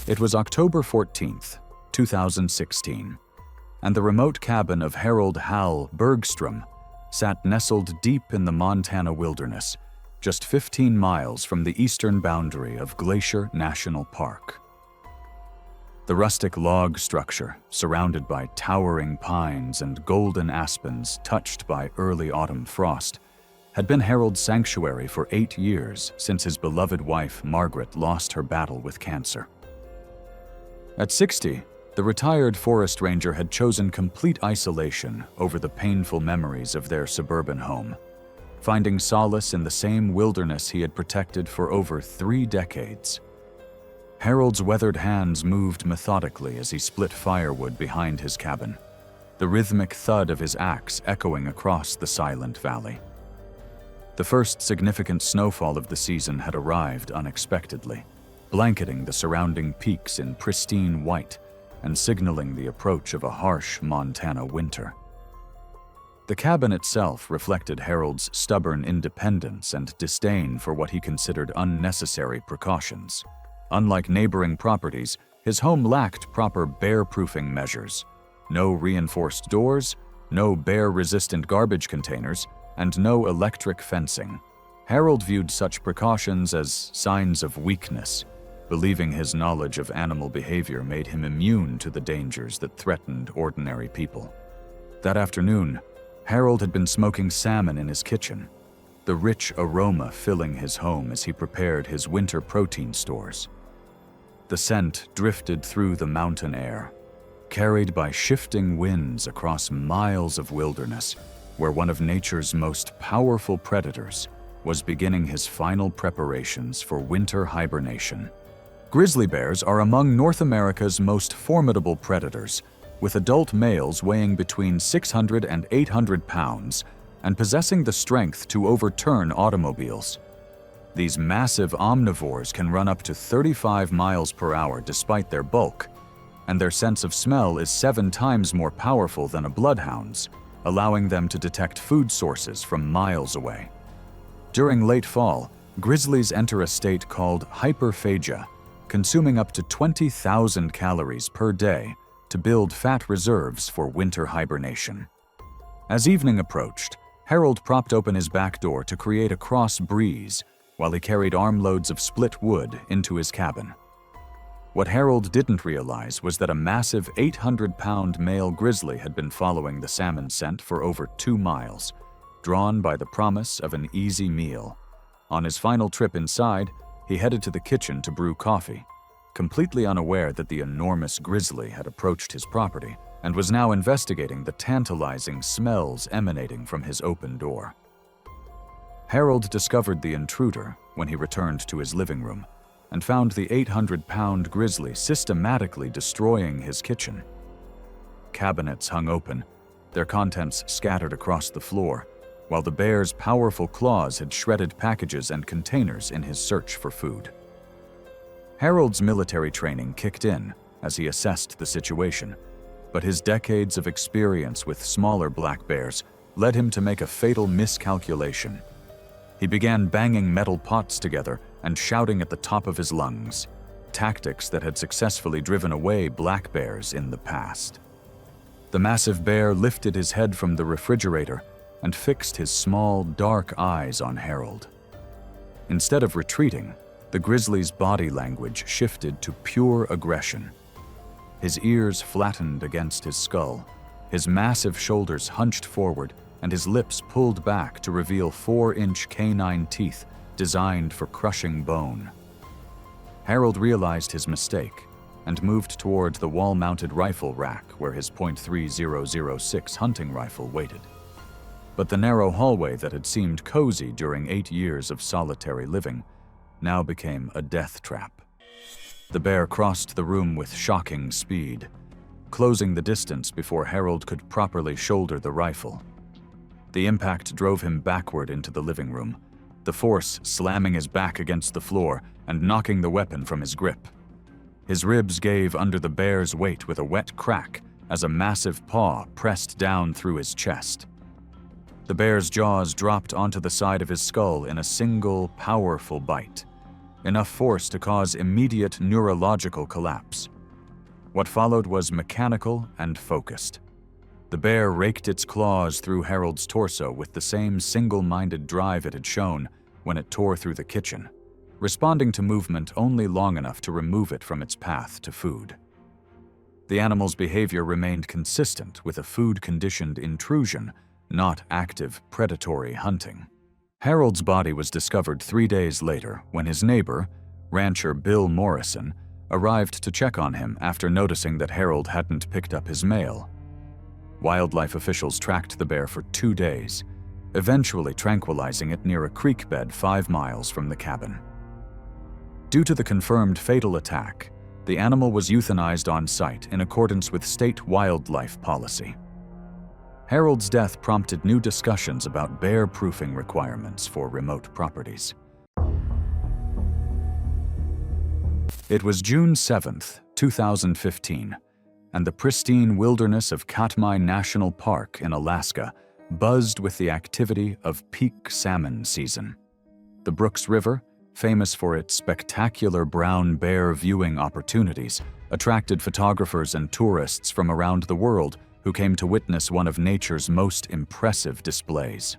It was October 14, 2016, and the remote cabin of Harold Hal Bergstrom sat nestled deep in the Montana wilderness, just 15 miles from the eastern boundary of Glacier National Park. The rustic log structure, surrounded by towering pines and golden aspens touched by early autumn frost, had been Harold's sanctuary for 8 years since his beloved wife Margaret lost her battle with cancer. At 60, the retired forest ranger had chosen complete isolation over the painful memories of their suburban home, finding solace in the same wilderness he had protected for over 3 decades. Harold's weathered hands moved methodically as he split firewood behind his cabin, the rhythmic thud of his axe echoing across the silent valley. The first significant snowfall of the season had arrived unexpectedly, blanketing the surrounding peaks in pristine white and signaling the approach of a harsh Montana winter. The cabin itself reflected Harold's stubborn independence and disdain for what he considered unnecessary precautions. Unlike neighboring properties, his home lacked proper bear-proofing measures. No reinforced doors, no bear-resistant garbage containers, and no electric fencing. Harold viewed such precautions as signs of weakness, believing his knowledge of animal behavior made him immune to the dangers that threatened ordinary people. That afternoon, Harold had been smoking salmon in his kitchen, the rich aroma filling his home as he prepared his winter protein stores. The scent drifted through the mountain air, carried by shifting winds across miles of wilderness, where one of nature's most powerful predators was beginning his final preparations for winter hibernation. Grizzly bears are among North America's most formidable predators, with adult males weighing between 600 and 800 pounds and possessing the strength to overturn automobiles. These massive omnivores can run up to 35 miles per hour despite their bulk, and their sense of smell is 7 times more powerful than a bloodhound's, allowing them to detect food sources from miles away. During late fall, grizzlies enter a state called hyperphagia, consuming up to 20,000 calories per day to build fat reserves for winter hibernation. As evening approached, Harold propped open his back door to create a cross breeze while he carried armloads of split wood into his cabin. What Harold didn't realize was that a massive 800-pound male grizzly had been following the salmon scent for over 2 miles, drawn by the promise of an easy meal. On his final trip inside, he headed to the kitchen to brew coffee, completely unaware that the enormous grizzly had approached his property and was now investigating the tantalizing smells emanating from his open door. Harold discovered the intruder when he returned to his living room and found the 800-pound grizzly systematically destroying his kitchen. Cabinets hung open, their contents scattered across the floor, while the bear's powerful claws had shredded packages and containers in his search for food. Harold's military training kicked in as he assessed the situation, but his decades of experience with smaller black bears led him to make a fatal miscalculation. He began banging metal pots together and shouting at the top of his lungs, tactics that had successfully driven away black bears in the past. The massive bear lifted his head from the refrigerator and fixed his small, dark eyes on Harold. Instead of retreating, the grizzly's body language shifted to pure aggression. His ears flattened against his skull, his massive shoulders hunched forward, and his lips pulled back to reveal 4-inch canine teeth designed for crushing bone. Harold realized his mistake and moved toward the wall-mounted rifle rack where his .3006 hunting rifle waited. But the narrow hallway that had seemed cozy during 8 years of solitary living now became a death trap. The bear crossed the room with shocking speed, closing the distance before Harold could properly shoulder the rifle. The impact drove him backward into the living room, the force slamming his back against the floor and knocking the weapon from his grip. His ribs gave under the bear's weight with a wet crack as a massive paw pressed down through his chest. The bear's jaws dropped onto the side of his skull in a single, powerful bite, enough force to cause immediate neurological collapse. What followed was mechanical and focused. The bear raked its claws through Harold's torso with the same single-minded drive it had shown when it tore through the kitchen, responding to movement only long enough to remove it from its path to food. The animal's behavior remained consistent with a food-conditioned intrusion, not active predatory hunting. Harold's body was discovered 3 days later when his neighbor, rancher Bill Morrison, arrived to check on him after noticing that Harold hadn't picked up his mail. Wildlife officials tracked the bear for 2 days, eventually tranquilizing it near a creek bed 5 miles from the cabin. Due to the confirmed fatal attack, the animal was euthanized on site in accordance with state wildlife policy. Harold's death prompted new discussions about bear-proofing requirements for remote properties. It was June 7, 2015, and the pristine wilderness of Katmai National Park in Alaska buzzed with the activity of peak salmon season. The Brooks River, famous for its spectacular brown bear viewing opportunities, attracted photographers and tourists from around the world who came to witness one of nature's most impressive displays.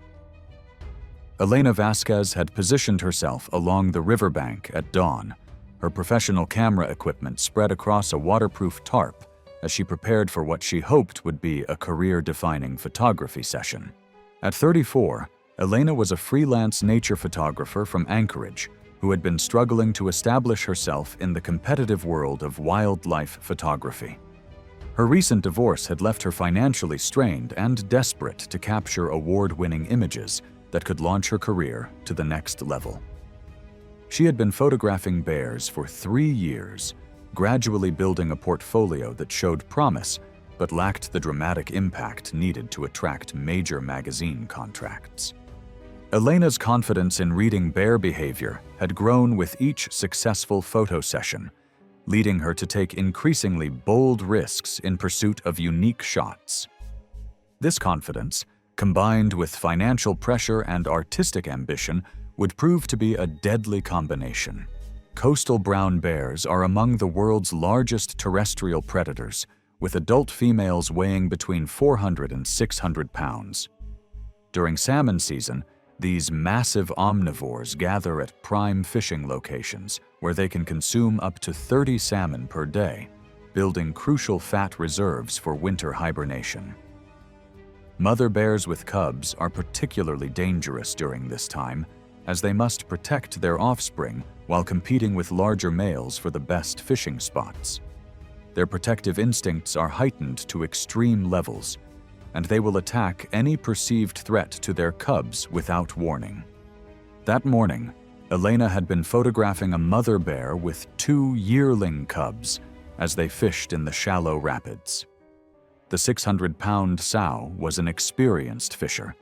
Elena Vasquez had positioned herself along the riverbank at dawn, her professional camera equipment spread across a waterproof tarp as she prepared for what she hoped would be a career-defining photography session. At 34, Elena was a freelance nature photographer from Anchorage who had been struggling to establish herself in the competitive world of wildlife photography. Her recent divorce had left her financially strained and desperate to capture award-winning images that could launch her career to the next level. She had been photographing bears for 3 years, gradually building a portfolio that showed promise but lacked the dramatic impact needed to attract major magazine contracts. Elena's confidence in reading bear behavior had grown with each successful photo session, leading her to take increasingly bold risks in pursuit of unique shots. This confidence, combined with financial pressure and artistic ambition, would prove to be a deadly combination. Coastal brown bears are among the world's largest terrestrial predators, with adult females weighing between 400 and 600 pounds. During salmon season, these massive omnivores gather at prime fishing locations where they can consume up to 30 salmon per day, building crucial fat reserves for winter hibernation. Mother bears with cubs are particularly dangerous during this time, as they must protect their offspring while competing with larger males for the best fishing spots. Their protective instincts are heightened to extreme levels, and they will attack any perceived threat to their cubs without warning. That morning, Elena had been photographing a mother bear with 2 yearling cubs as they fished in the shallow rapids. The 600-pound sow was an experienced fisher,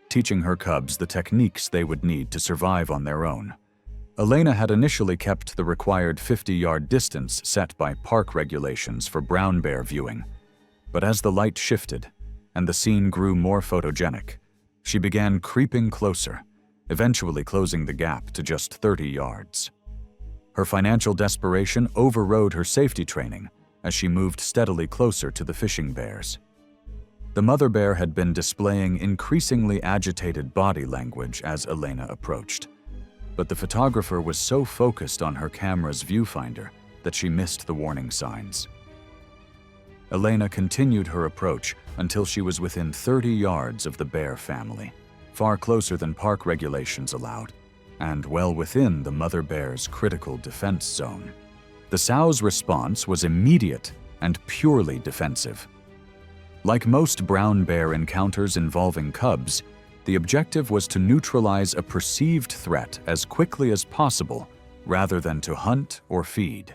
teaching her cubs the techniques they would need to survive on their own. Elena had initially kept the required 50-yard distance set by park regulations for brown bear viewing, but as the light shifted and the scene grew more photogenic, she began creeping closer, eventually closing the gap to just 30 yards. Her financial desperation overrode her safety training as she moved steadily closer to the fishing bears. The mother bear had been displaying increasingly agitated body language as Elena approached, but the photographer was so focused on her camera's viewfinder that she missed the warning signs. Elena continued her approach until she was within 30 yards of the bear family, far closer than park regulations allowed, and well within the mother bear's critical defense zone. The sow's response was immediate and purely defensive. Like most brown bear encounters involving cubs, the objective was to neutralize a perceived threat as quickly as possible rather than to hunt or feed.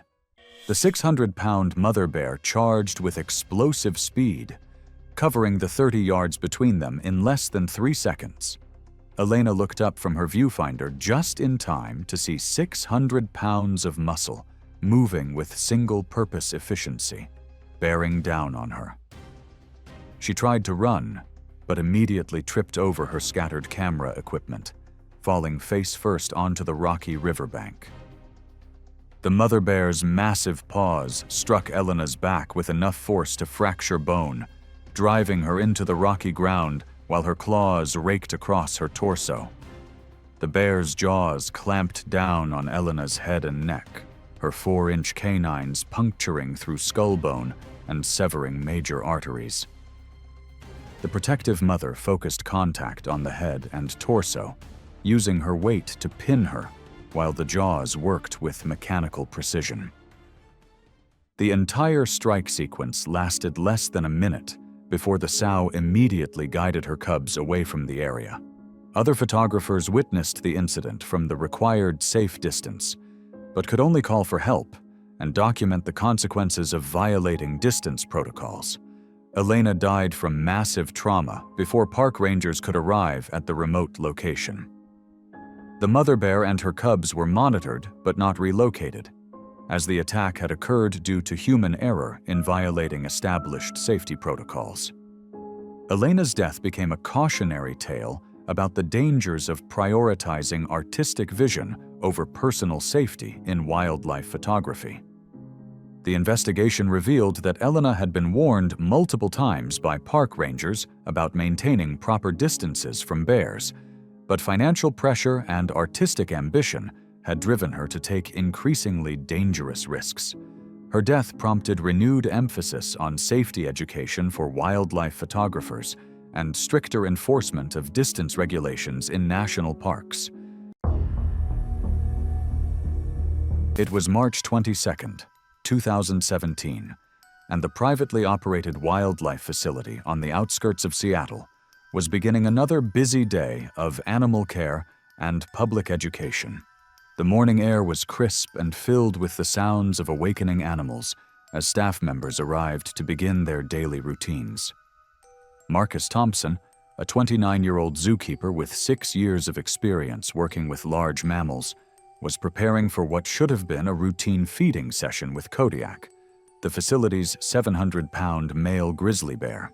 The 600-pound mother bear charged with explosive speed, covering the 30 yards between them in less than 3 seconds. Elena looked up from her viewfinder just in time to see 600 pounds of muscle moving with single-purpose efficiency, bearing down on her. She tried to run, but immediately tripped over her scattered camera equipment, falling face-first onto the rocky riverbank. The mother bear's massive paws struck Elena's back with enough force to fracture bone, driving her into the rocky ground while her claws raked across her torso. The bear's jaws clamped down on Elena's head and neck, her 4-inch canines puncturing through skull bone and severing major arteries. The protective mother focused contact on the head and torso, using her weight to pin her, while the jaws worked with mechanical precision. The entire strike sequence lasted less than a minute before the sow immediately guided her cubs away from the area. Other photographers witnessed the incident from the required safe distance, but could only call for help and document the consequences of violating distance protocols. Elena died from massive trauma before park rangers could arrive at the remote location. The mother bear and her cubs were monitored but not relocated, as the attack had occurred due to human error in violating established safety protocols. Elena's death became a cautionary tale about the dangers of prioritizing artistic vision over personal safety in wildlife photography. The investigation revealed that Elena had been warned multiple times by park rangers about maintaining proper distances from bears, but financial pressure and artistic ambition had driven her to take increasingly dangerous risks. Her death prompted renewed emphasis on safety education for wildlife photographers and stricter enforcement of distance regulations in national parks. It was March 22nd, 2017, and the privately operated wildlife facility on the outskirts of Seattle was beginning another busy day of animal care and public education. The morning air was crisp and filled with the sounds of awakening animals as staff members arrived to begin their daily routines. Marcus Thompson, a 29-year-old zookeeper with 6 years of experience working with large mammals, was preparing for what should have been a routine feeding session with Kodiak, the facility's 700-pound male grizzly bear.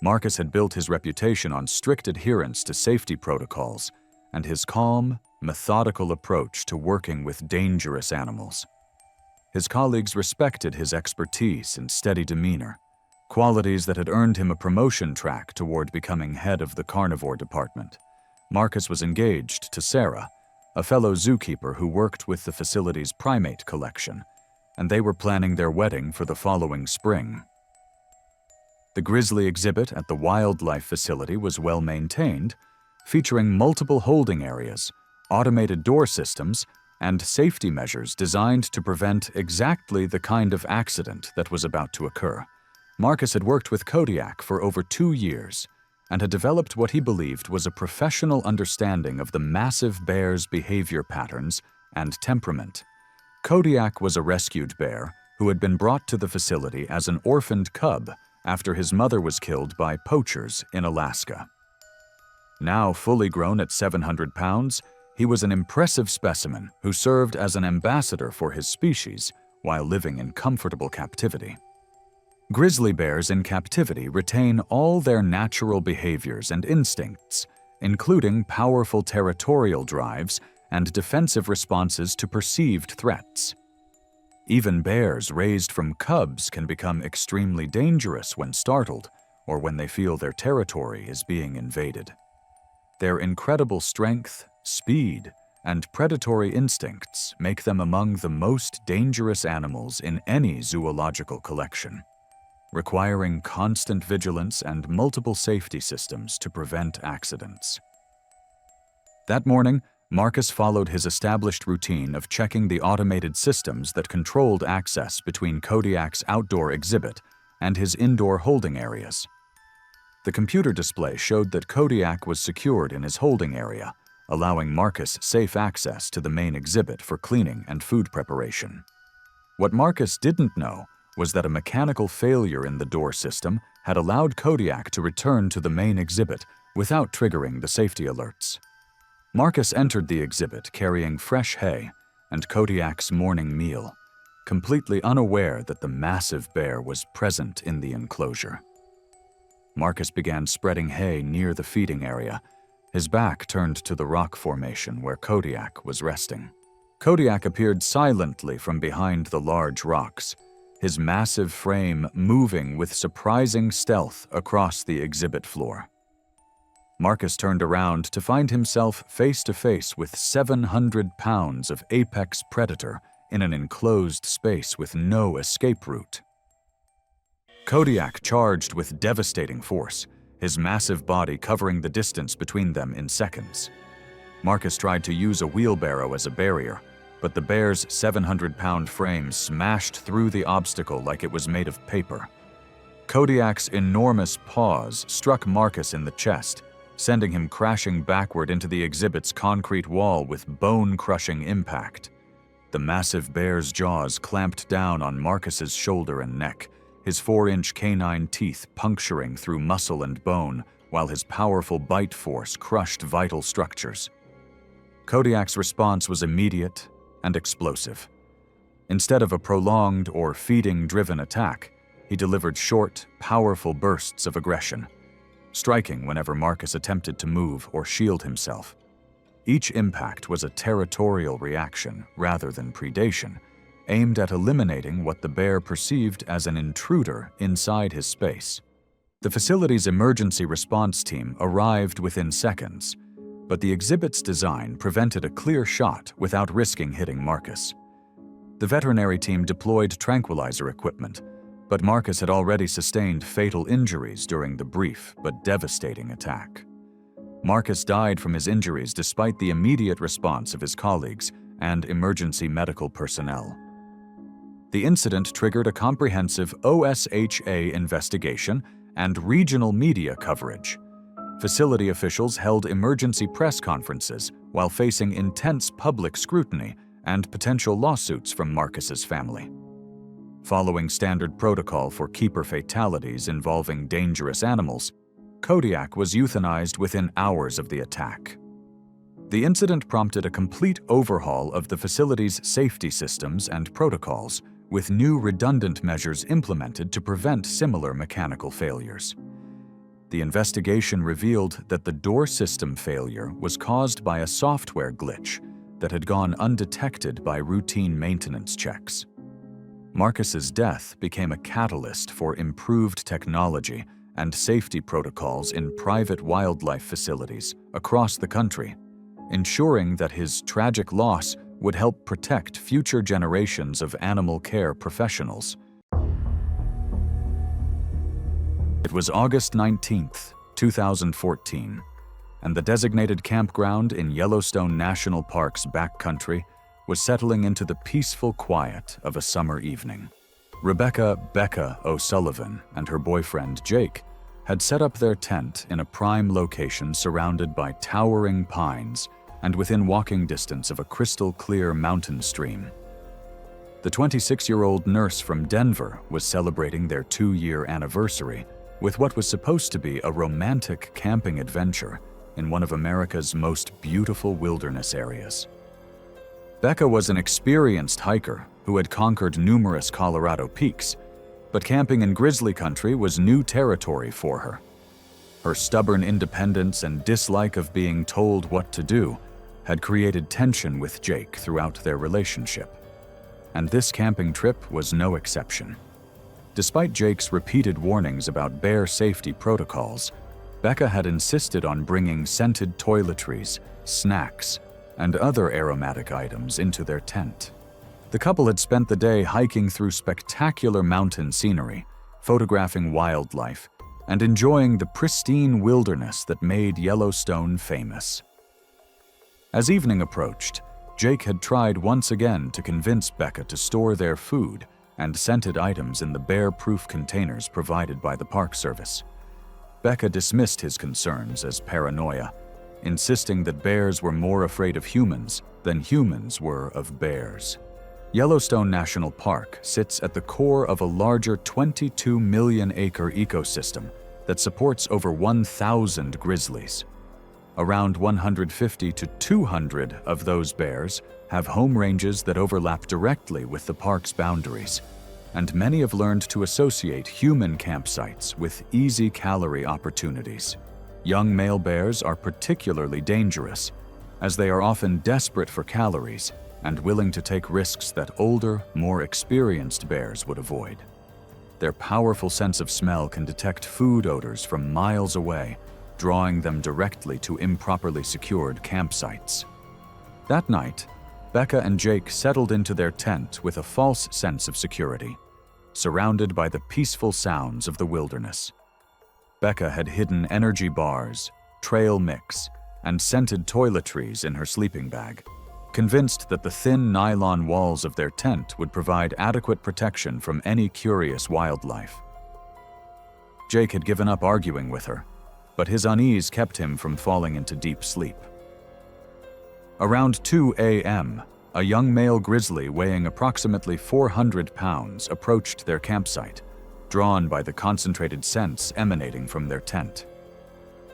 Marcus had built his reputation on strict adherence to safety protocols and his calm, methodical approach to working with dangerous animals. His colleagues respected his expertise and steady demeanor, qualities that had earned him a promotion track toward becoming head of the carnivore department. Marcus was engaged to Sarah, a fellow zookeeper who worked with the facility's primate collection, and they were planning their wedding for the following spring. The grizzly exhibit at the wildlife facility was well maintained, featuring multiple holding areas, automated door systems, and safety measures designed to prevent exactly the kind of accident that was about to occur. Marcus had worked with Kodiak for over 2 years and had developed what he believed was a professional understanding of the massive bear's behavior patterns and temperament. Kodiak was a rescued bear who had been brought to the facility as an orphaned cub after his mother was killed by poachers in Alaska. Now fully grown at 700 pounds, he was an impressive specimen who served as an ambassador for his species while living in comfortable captivity. Grizzly bears in captivity retain all their natural behaviors and instincts, including powerful territorial drives and defensive responses to perceived threats. Even bears raised from cubs can become extremely dangerous when startled or when they feel their territory is being invaded. Their incredible strength, speed, and predatory instincts make them among the most dangerous animals in any zoological collection, requiring constant vigilance and multiple safety systems to prevent accidents. That morning, Marcus followed his established routine of checking the automated systems that controlled access between Kodiak's outdoor exhibit and his indoor holding areas. The computer display showed that Kodiak was secured in his holding area, allowing Marcus safe access to the main exhibit for cleaning and food preparation. What Marcus didn't know was that a mechanical failure in the door system had allowed Kodiak to return to the main exhibit without triggering the safety alerts. Marcus entered the exhibit carrying fresh hay and Kodiak's morning meal, completely unaware that the massive bear was present in the enclosure. Marcus began spreading hay near the feeding area, his back turned to the rock formation where Kodiak was resting. Kodiak appeared silently from behind the large rocks, his massive frame moving with surprising stealth across the exhibit floor. Marcus turned around to find himself face to face with 700 pounds of apex predator in an enclosed space with no escape route. Kodiak charged with devastating force, his massive body covering the distance between them in seconds. Marcus tried to use a wheelbarrow as a barrier, but the bear's 700-pound frame smashed through the obstacle like it was made of paper. Kodiak's enormous paws struck Marcus in the chest, sending him crashing backward into the exhibit's concrete wall with bone-crushing impact. The massive bear's jaws clamped down on Marcus's shoulder and neck, his 4-inch canine teeth puncturing through muscle and bone, while his powerful bite force crushed vital structures. Kodiak's response was immediate and explosive. Instead of a prolonged or feeding-driven attack, he delivered short, powerful bursts of aggression, striking whenever Marcus attempted to move or shield himself. Each impact was a territorial reaction rather than predation, aimed at eliminating what the bear perceived as an intruder inside his space. The facility's emergency response team arrived within seconds, but the exhibit's design prevented a clear shot without risking hitting Marcus. The veterinary team deployed tranquilizer equipment, but Marcus had already sustained fatal injuries during the brief but devastating attack. Marcus died from his injuries despite the immediate response of his colleagues and emergency medical personnel. The incident triggered a comprehensive OSHA investigation and regional media coverage. Facility officials held emergency press conferences while facing intense public scrutiny and potential lawsuits from Marcus's family. Following standard protocol for keeper fatalities involving dangerous animals, Kodiak was euthanized within hours of the attack. The incident prompted a complete overhaul of the facility's safety systems and protocols, with new redundant measures implemented to prevent similar mechanical failures. The investigation revealed that the door system failure was caused by a software glitch that had gone undetected by routine maintenance checks. Marcus's death became a catalyst for improved technology and safety protocols in private wildlife facilities across the country, ensuring that his tragic loss would help protect future generations of animal care professionals. It was August 19, 2014, and the designated campground in Yellowstone National Park's backcountry was settling into the peaceful quiet of a summer evening. Rebecca "Becca" O'Sullivan and her boyfriend Jake had set up their tent in a prime location surrounded by towering pines and within walking distance of a crystal-clear mountain stream. The 26-year-old nurse from Denver was celebrating their 2-year anniversary with what was supposed to be a romantic camping adventure in one of America's most beautiful wilderness areas. Becca was an experienced hiker who had conquered numerous Colorado peaks, but camping in grizzly country was new territory for her. Her stubborn independence and dislike of being told what to do had created tension with Jake throughout their relationship, and this camping trip was no exception. Despite Jake's repeated warnings about bear safety protocols, Becca had insisted on bringing scented toiletries, snacks, and other aromatic items into their tent. The couple had spent the day hiking through spectacular mountain scenery, photographing wildlife, and enjoying the pristine wilderness that made Yellowstone famous. As evening approached, Jake had tried once again to convince Becca to store their food and scented items in the bear-proof containers provided by the Park Service. Becca dismissed his concerns as paranoia, insisting that bears were more afraid of humans than humans were of bears. Yellowstone National Park sits at the core of a larger 22 million-acre ecosystem that supports over 1,000 grizzlies. Around 150 to 200 of those bears have home ranges that overlap directly with the park's boundaries, and many have learned to associate human campsites with easy calorie opportunities. Young male bears are particularly dangerous, as they are often desperate for calories and willing to take risks that older, more experienced bears would avoid. Their powerful sense of smell can detect food odors from miles away, drawing them directly to improperly secured campsites. That night, Becca and Jake settled into their tent with a false sense of security, surrounded by the peaceful sounds of the wilderness. Becca had hidden energy bars, trail mix, and scented toiletries in her sleeping bag, convinced that the thin nylon walls of their tent would provide adequate protection from any curious wildlife. Jake had given up arguing with her, but his unease kept him from falling into deep sleep. Around 2 a.m., a young male grizzly weighing approximately 400 pounds approached their campsite, drawn by the concentrated scents emanating from their tent.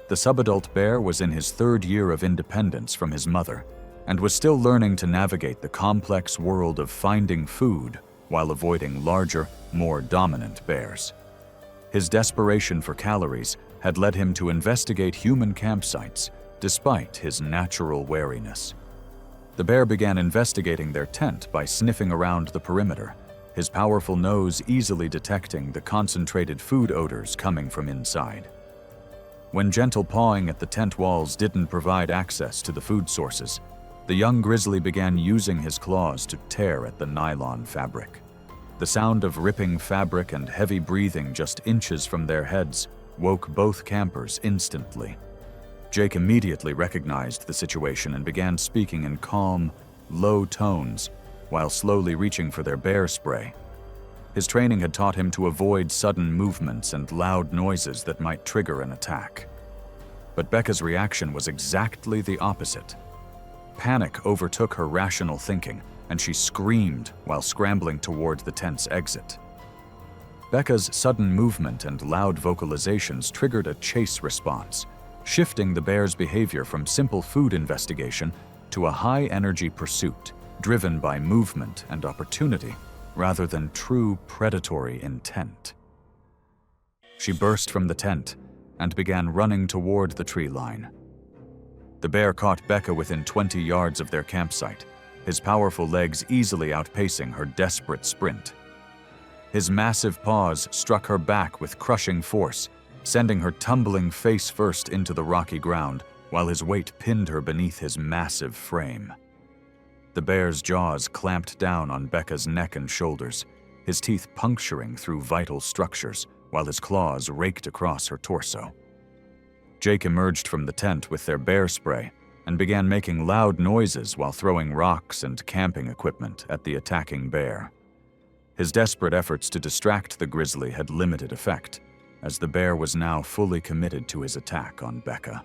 The subadult bear was in his third year of independence from his mother and was still learning to navigate the complex world of finding food while avoiding larger, more dominant bears. His desperation for calories had led him to investigate human campsites despite his natural wariness. The bear began investigating their tent by sniffing around the perimeter, his powerful nose easily detecting the concentrated food odors coming from inside. When gentle pawing at the tent walls didn't provide access to the food sources, the young grizzly began using his claws to tear at the nylon fabric. The sound of ripping fabric and heavy breathing just inches from their heads woke both campers instantly. Jake immediately recognized the situation and began speaking in calm, low tones while slowly reaching for their bear spray. His training had taught him to avoid sudden movements and loud noises that might trigger an attack. But Becca's reaction was exactly the opposite. Panic overtook her rational thinking, and she screamed while scrambling toward the tent's exit. Becca's sudden movement and loud vocalizations triggered a chase response, shifting the bear's behavior from simple food investigation to a high-energy pursuit driven by movement and opportunity rather than true predatory intent. She burst from the tent and began running toward the tree line. The bear caught Becca within 20 yards of their campsite, his powerful legs easily outpacing her desperate sprint. His massive paws struck her back with crushing force, sending her tumbling face first into the rocky ground, while his weight pinned her beneath his massive frame. The bear's jaws clamped down on Becca's neck and shoulders, his teeth puncturing through vital structures, while his claws raked across her torso. Jake emerged from the tent with their bear spray and began making loud noises while throwing rocks and camping equipment at the attacking bear. His desperate efforts to distract the grizzly had limited effect, as the bear was now fully committed to his attack on Becca.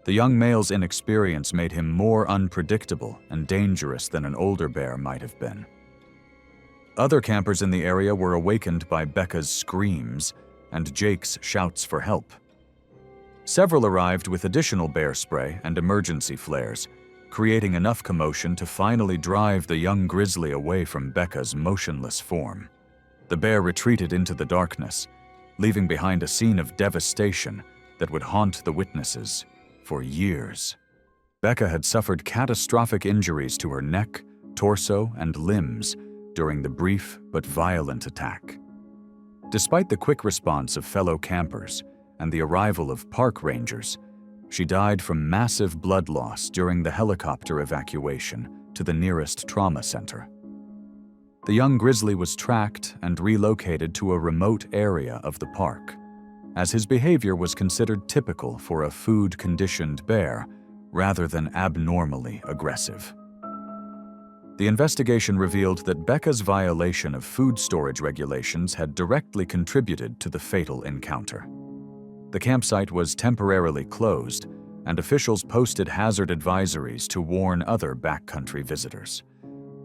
The young male's inexperience made him more unpredictable and dangerous than an older bear might have been. Other campers in the area were awakened by Becca's screams and Jake's shouts for help. Several arrived with additional bear spray and emergency flares, creating enough commotion to finally drive the young grizzly away from Becca's motionless form. The bear retreated into the darkness, leaving behind a scene of devastation that would haunt the witnesses for years. Becca had suffered catastrophic injuries to her neck, torso, and limbs during the brief but violent attack. Despite the quick response of fellow campers and the arrival of park rangers, she died from massive blood loss during the helicopter evacuation to the nearest trauma center. The young grizzly was tracked and relocated to a remote area of the park, as his behavior was considered typical for a food-conditioned bear rather than abnormally aggressive. The investigation revealed that Becca's violation of food storage regulations had directly contributed to the fatal encounter. The campsite was temporarily closed, and officials posted hazard advisories to warn other backcountry visitors.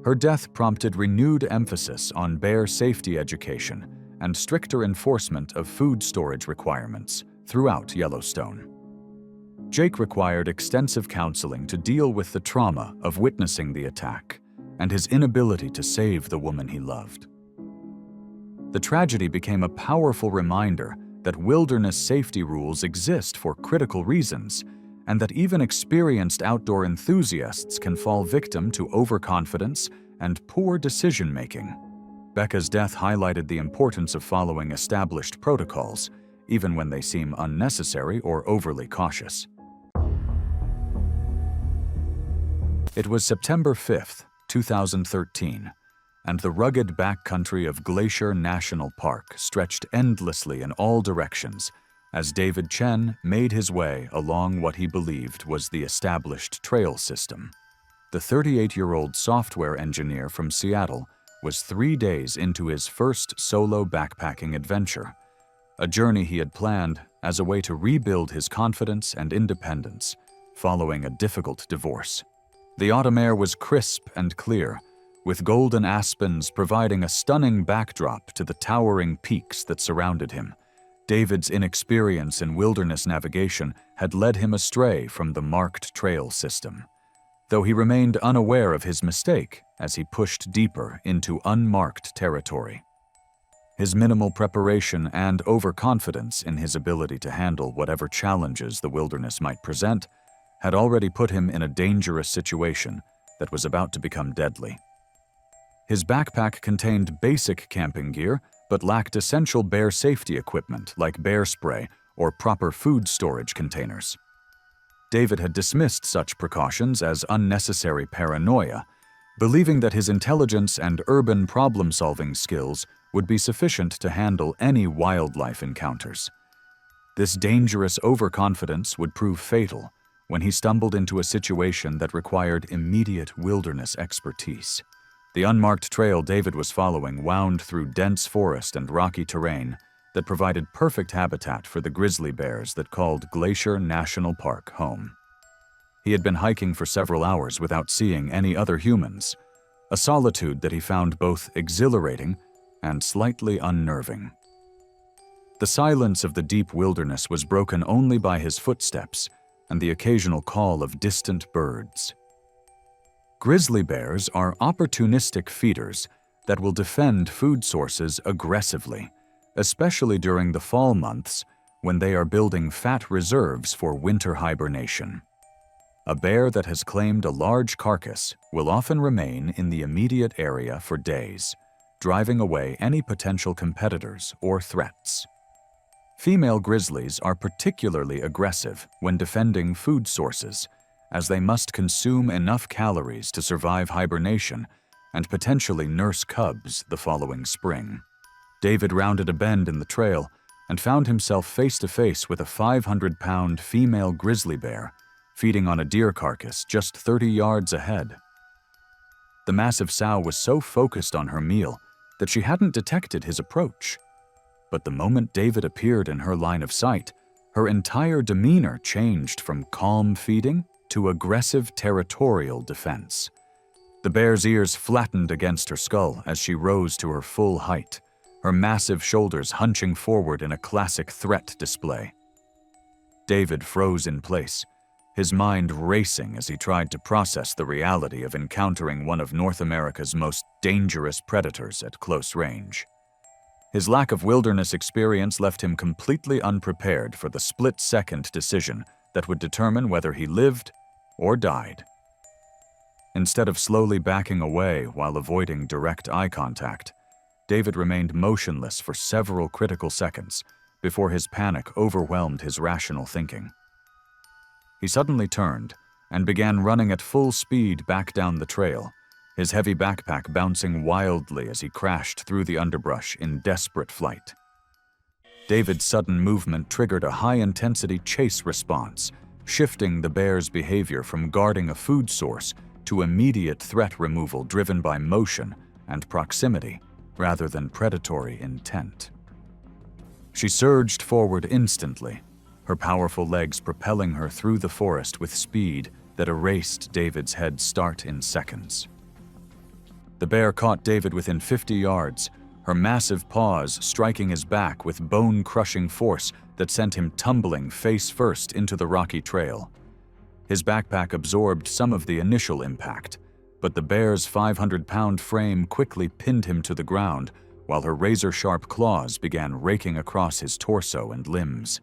Her death prompted renewed emphasis on bear safety education and stricter enforcement of food storage requirements throughout Yellowstone. Jake required extensive counseling to deal with the trauma of witnessing the attack and his inability to save the woman he loved. The tragedy became a powerful reminder that wilderness safety rules exist for critical reasons, and that even experienced outdoor enthusiasts can fall victim to overconfidence and poor decision-making. Becca's death highlighted the importance of following established protocols, even when they seem unnecessary or overly cautious. It was September 5th, 2013, and the rugged backcountry of Glacier National Park stretched endlessly in all directions as David Chen made his way along what he believed was the established trail system. The 38-year-old software engineer from Seattle was 3 days into his first solo backpacking adventure, a journey he had planned as a way to rebuild his confidence and independence following a difficult divorce. The autumn air was crisp and clear, with golden aspens providing a stunning backdrop to the towering peaks that surrounded him. David's inexperience in wilderness navigation had led him astray from the marked trail system, though he remained unaware of his mistake as he pushed deeper into unmarked territory. His minimal preparation and overconfidence in his ability to handle whatever challenges the wilderness might present had already put him in a dangerous situation that was about to become deadly. His backpack contained basic camping gear, but lacked essential bear safety equipment like bear spray or proper food storage containers. David had dismissed such precautions as unnecessary paranoia, believing that his intelligence and urban problem-solving skills would be sufficient to handle any wildlife encounters. This dangerous overconfidence would prove fatal when he stumbled into a situation that required immediate wilderness expertise. The unmarked trail David was following wound through dense forest and rocky terrain that provided perfect habitat for the grizzly bears that called Glacier National Park home. He had been hiking for several hours without seeing any other humans, a solitude that he found both exhilarating and slightly unnerving. The silence of the deep wilderness was broken only by his footsteps and the occasional call of distant birds. Grizzly bears are opportunistic feeders that will defend food sources aggressively, especially during the fall months when they are building fat reserves for winter hibernation. A bear that has claimed a large carcass will often remain in the immediate area for days, driving away any potential competitors or threats. Female grizzlies are particularly aggressive when defending food sources, as they must consume enough calories to survive hibernation and potentially nurse cubs the following spring. David rounded a bend in the trail and found himself face-to-face with a 500-pound female grizzly bear feeding on a deer carcass just 30 yards ahead. The massive sow was so focused on her meal that she hadn't detected his approach. But the moment David appeared in her line of sight, her entire demeanor changed from calm feeding to aggressive territorial defense. The bear's ears flattened against her skull as she rose to her full height, her massive shoulders hunching forward in a classic threat display. David froze in place, his mind racing as he tried to process the reality of encountering one of North America's most dangerous predators at close range. His lack of wilderness experience left him completely unprepared for the split-second decision that would determine whether he lived or died. Instead of slowly backing away while avoiding direct eye contact, David remained motionless for several critical seconds before his panic overwhelmed his rational thinking. He suddenly turned and began running at full speed back down the trail, his heavy backpack bouncing wildly as he crashed through the underbrush in desperate flight. David's sudden movement triggered a high-intensity chase response, shifting the bear's behavior from guarding a food source to immediate threat removal driven by motion and proximity rather than predatory intent. She surged forward instantly, her powerful legs propelling her through the forest with speed that erased David's head start in seconds. The bear caught David within 50 yards, her massive paws striking his back with bone-crushing force that sent him tumbling face first into the rocky trail. His backpack absorbed some of the initial impact, but the bear's 500-pound frame quickly pinned him to the ground, while her razor-sharp claws began raking across his torso and limbs.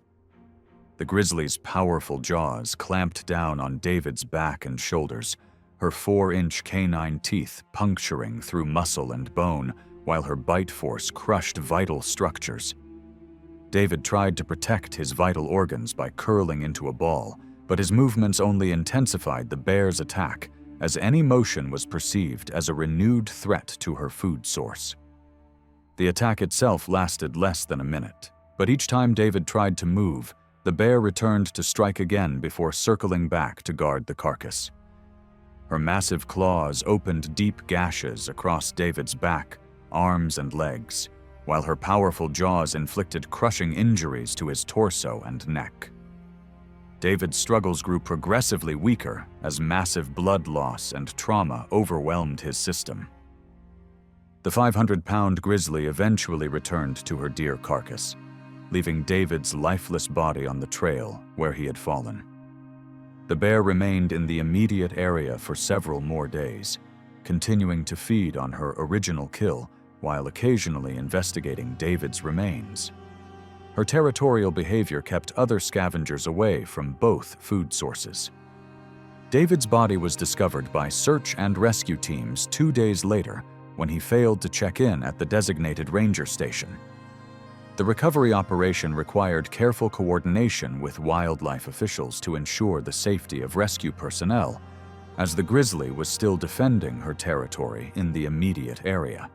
The grizzly's powerful jaws clamped down on David's back and shoulders, her 4-inch canine teeth puncturing through muscle and bone, while her bite force crushed vital structures. David tried to protect his vital organs by curling into a ball, but his movements only intensified the bear's attack, as any motion was perceived as a renewed threat to her food source. The attack itself lasted less than a minute, but each time David tried to move, the bear returned to strike again before circling back to guard the carcass. Her massive claws opened deep gashes across David's back, arms, and legs, while her powerful jaws inflicted crushing injuries to his torso and neck. David's struggles grew progressively weaker as massive blood loss and trauma overwhelmed his system. The 500-pound grizzly eventually returned to her deer carcass, leaving David's lifeless body on the trail where he had fallen. The bear remained in the immediate area for several more days, continuing to feed on her original kill while occasionally investigating David's remains. Her territorial behavior kept other scavengers away from both food sources. David's body was discovered by search and rescue teams 2 days later when he failed to check in at the designated ranger station. The recovery operation required careful coordination with wildlife officials to ensure the safety of rescue personnel, as the grizzly was still defending her territory in the immediate area.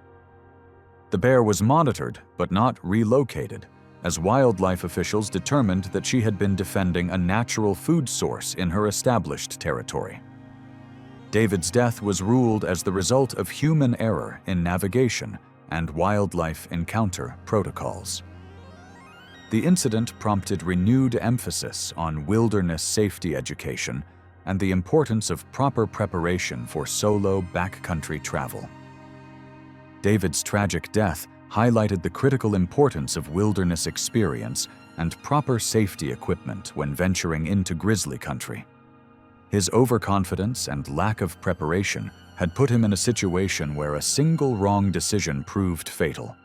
The bear was monitored but not relocated, as wildlife officials determined that she had been defending a natural food source in her established territory. David's death was ruled as the result of human error in navigation and wildlife encounter protocols. The incident prompted renewed emphasis on wilderness safety education and the importance of proper preparation for solo backcountry travel. David's tragic death highlighted the critical importance of wilderness experience and proper safety equipment when venturing into grizzly country. His overconfidence and lack of preparation had put him in a situation where a single wrong decision proved fatal,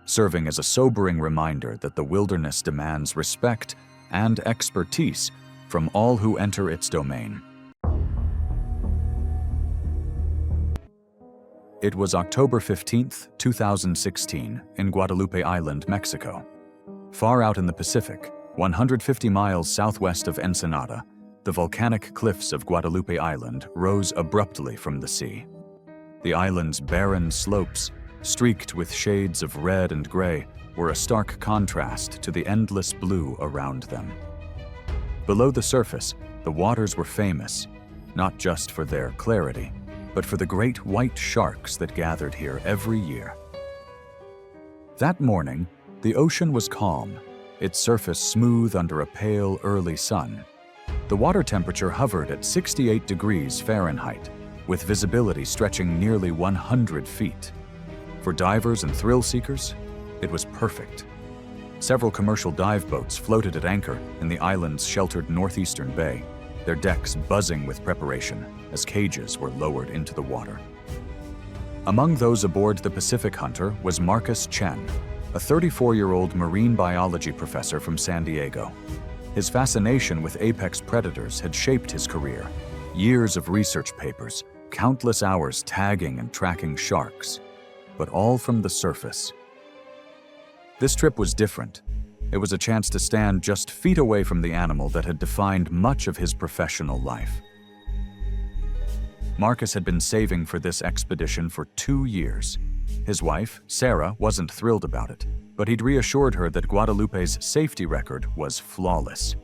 serving as a sobering reminder that the wilderness demands respect and expertise from all who enter its domain. It was October 15, 2016, in Guadalupe Island, Mexico. Far out in the Pacific, 150 miles southwest of Ensenada, the volcanic cliffs of Guadalupe Island rose abruptly from the sea. The island's barren slopes, streaked with shades of red and gray, were a stark contrast to the endless blue around them. Below the surface, the waters were famous, not just for their clarity, but for the great white sharks that gathered here every year. That morning, the ocean was calm, its surface smooth under a pale early sun. The water temperature hovered at 68 degrees Fahrenheit, with visibility stretching nearly 100 feet. For divers and thrill seekers, it was perfect. Several commercial dive boats floated at anchor in the island's sheltered northeastern bay, their decks buzzing with preparation as cages were lowered into the water. Among those aboard the Pacific Hunter was Marcus Chen, a 34-year-old marine biology professor from San Diego. His fascination with apex predators had shaped his career. Years of research papers, countless hours tagging and tracking sharks, but all from the surface. This trip was different. It was a chance to stand just feet away from the animal that had defined much of his professional life. Marcus had been saving for this expedition for 2 years. His wife, Sarah, wasn't thrilled about it, but he'd reassured her that Guadalupe's safety record was flawless.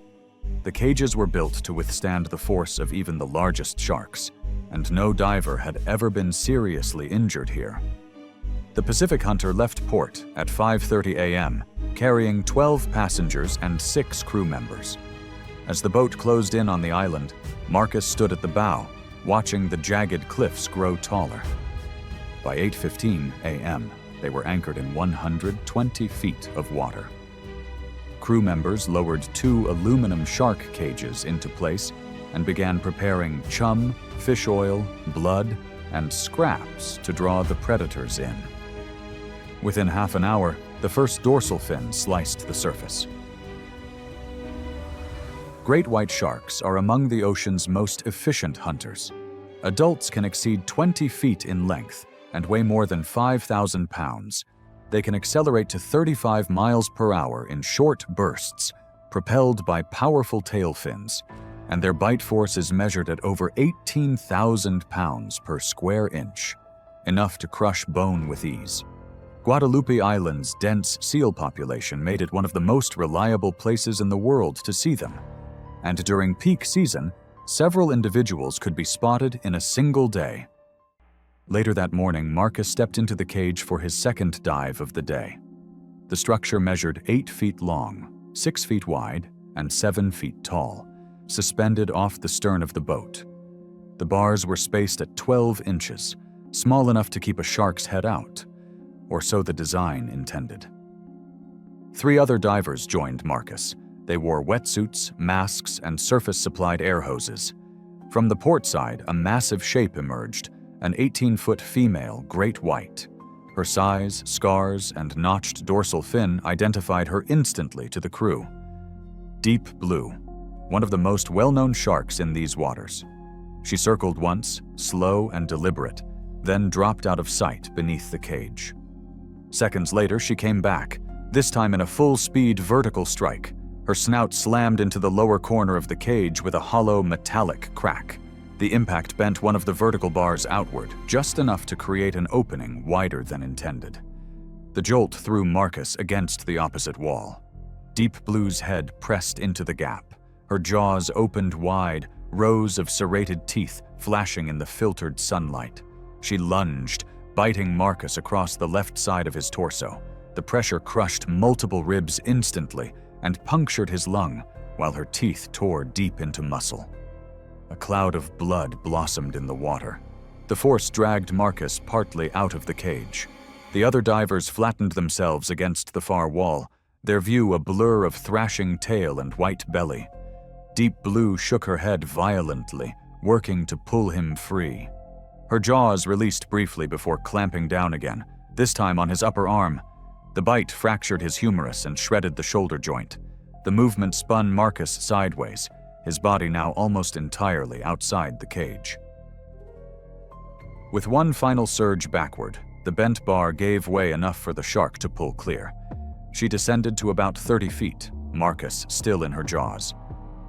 The cages were built to withstand the force of even the largest sharks, and no diver had ever been seriously injured here. The Pacific Hunter left port at 5:30 a.m., carrying 12 passengers and 6 crew members. As the boat closed in on the island, Marcus stood at the bow, watching the jagged cliffs grow taller. By 8:15 a.m., They were anchored in 120 feet of water. Crew members lowered 2 aluminum shark cages into place and began preparing chum, fish oil, blood, and scraps to draw the predators in. Within half an hour, the first dorsal fin sliced the surface. Great white sharks are among the ocean's most efficient hunters. Adults can exceed 20 feet in length and weigh more than 5,000 pounds. They can accelerate to 35 miles per hour in short bursts, propelled by powerful tail fins, and their bite force is measured at over 18,000 pounds per square inch, enough to crush bone with ease. Guadalupe Island's dense seal population made it one of the most reliable places in the world to see them, and during peak season, several individuals could be spotted in a single day. Later that morning, Marcus stepped into the cage for his second dive of the day. The structure measured 8 feet long, 6 feet wide, and 7 feet tall, suspended off the stern of the boat. The bars were spaced at 12 inches, small enough to keep a shark's head out, or so the design intended. 3 other divers joined Marcus. They wore wetsuits, masks, and surface-supplied air hoses. From the port side, a massive shape emerged, an 18-foot female great white. Her size, scars, and notched dorsal fin identified her instantly to the crew. Deep Blue, one of the most well-known sharks in these waters. She circled once, slow and deliberate, then dropped out of sight beneath the cage. Seconds later, she came back, this time in a full-speed vertical strike. Her snout slammed into the lower corner of the cage with a hollow metallic crack. The impact bent one of the vertical bars outward, just enough to create an opening wider than intended. The jolt threw Marcus against the opposite wall. Deep Blue's head pressed into the gap. Her jaws opened wide, rows of serrated teeth flashing in the filtered sunlight. She lunged, biting Marcus across the left side of his torso. The pressure crushed multiple ribs instantly and punctured his lung, while her teeth tore deep into muscle. A cloud of blood blossomed in the water. The force dragged Marcus partly out of the cage. The other divers flattened themselves against the far wall, their view a blur of thrashing tail and white belly. Deep Blue shook her head violently, working to pull him free. Her jaws released briefly before clamping down again, this time on his upper arm. The bite fractured his humerus and shredded the shoulder joint. The movement spun Marcus sideways, his body now almost entirely outside the cage. With one final surge backward, the bent bar gave way enough for the shark to pull clear. She descended to about 30 feet, Marcus still in her jaws.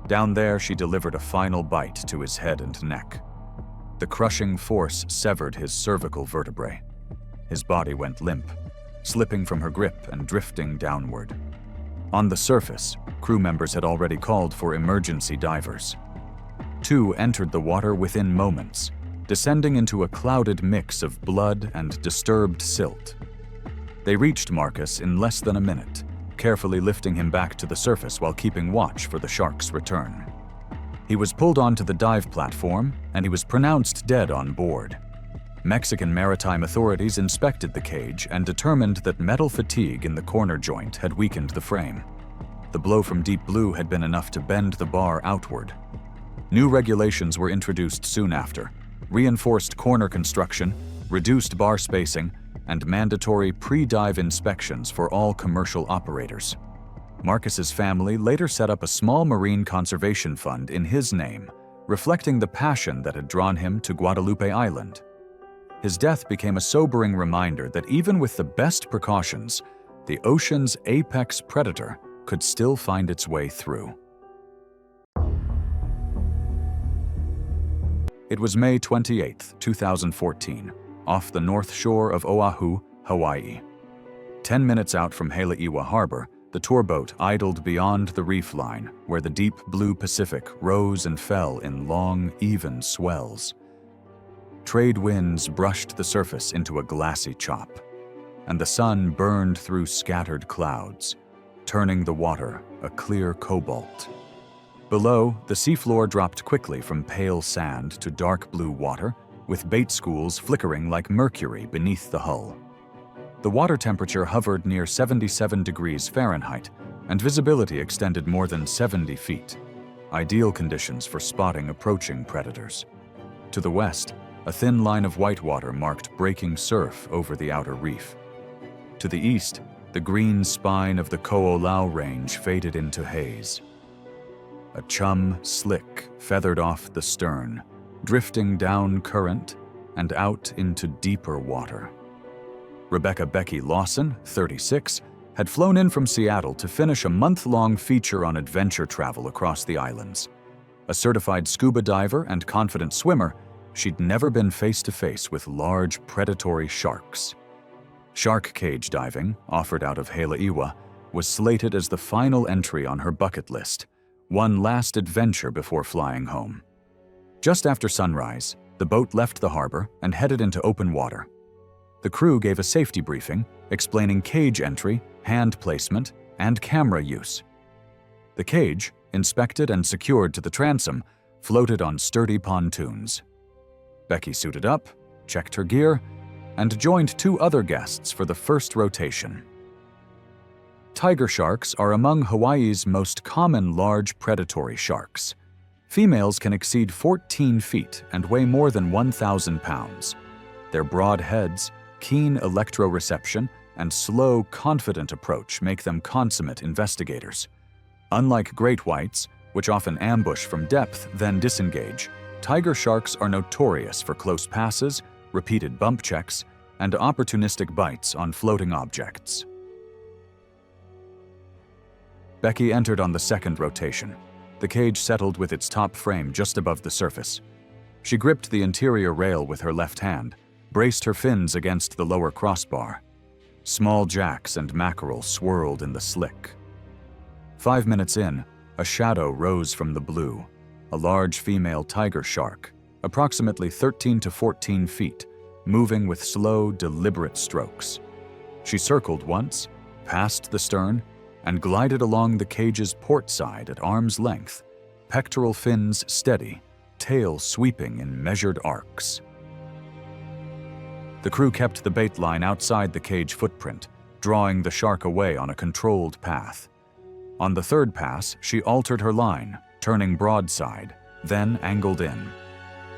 Down there, she delivered a final bite to his head and neck. The crushing force severed his cervical vertebrae. His body went limp, slipping from her grip and drifting downward. On the surface, crew members had already called for emergency divers. 2 entered the water within moments, descending into a clouded mix of blood and disturbed silt. They reached Marcus in less than a minute, carefully lifting him back to the surface while keeping watch for the shark's return. He was pulled onto the dive platform, and he was pronounced dead on board. Mexican maritime authorities inspected the cage and determined that metal fatigue in the corner joint had weakened the frame. The blow from Deep Blue had been enough to bend the bar outward. New regulations were introduced soon after: reinforced corner construction, reduced bar spacing, and mandatory pre-dive inspections for all commercial operators. Marcus's family later set up a small marine conservation fund in his name, reflecting the passion that had drawn him to Guadalupe Island. His death became a sobering reminder that even with the best precautions, the ocean's apex predator could still find its way through. It was May 28, 2014, off the north shore of Oahu, Hawaii. 10 minutes out from Haleiwa Harbor, the tour boat idled beyond the reef line, where the deep blue Pacific rose and fell in long, even swells. Trade winds brushed the surface into a glassy chop, and the sun burned through scattered clouds, turning the water a clear cobalt. Below, the seafloor dropped quickly from pale sand to dark blue water, with bait schools flickering like mercury beneath the hull. The water temperature hovered near 77 degrees Fahrenheit, and visibility extended more than 70 feet, ideal conditions for spotting approaching predators. To the west, a thin line of whitewater marked breaking surf over the outer reef. To the east, the green spine of the Ko'olau Range faded into haze. A chum slick feathered off the stern, drifting down current and out into deeper water. Rebecca Becky Lawson, 36, had flown in from Seattle to finish a month-long feature on adventure travel across the islands. A certified scuba diver and confident swimmer, she'd never been face-to-face with large predatory sharks. Shark cage diving, offered out of Haleiwa, was slated as the final entry on her bucket list, one last adventure before flying home. Just after sunrise, the boat left the harbor and headed into open water. The crew gave a safety briefing, explaining cage entry, hand placement, and camera use. The cage, inspected and secured to the transom, floated on sturdy pontoons. Becky suited up, checked her gear, and joined 2 other guests for the first rotation. Tiger sharks are among Hawaii's most common large predatory sharks. Females can exceed 14 feet and weigh more than 1,000 pounds. Their broad heads, keen electroreception, and slow, confident approach make them consummate investigators. Unlike great whites, which often ambush from depth then disengage, tiger sharks are notorious for close passes, repeated bump checks, and opportunistic bites on floating objects. Becky entered on the second rotation. The cage settled with its top frame just above the surface. She gripped the interior rail with her left hand, braced her fins against the lower crossbar. Small jacks and mackerel swirled in the slick. 5 minutes in, a shadow rose from the blue, a large female tiger shark, approximately 13 to 14 feet, moving with slow, deliberate strokes. She circled once, passed the stern, and glided along the cage's port side at arm's length, pectoral fins steady, tail sweeping in measured arcs. The crew kept the bait line outside the cage footprint, drawing the shark away on a controlled path. On the third pass, she altered her line, turning broadside, then angled in.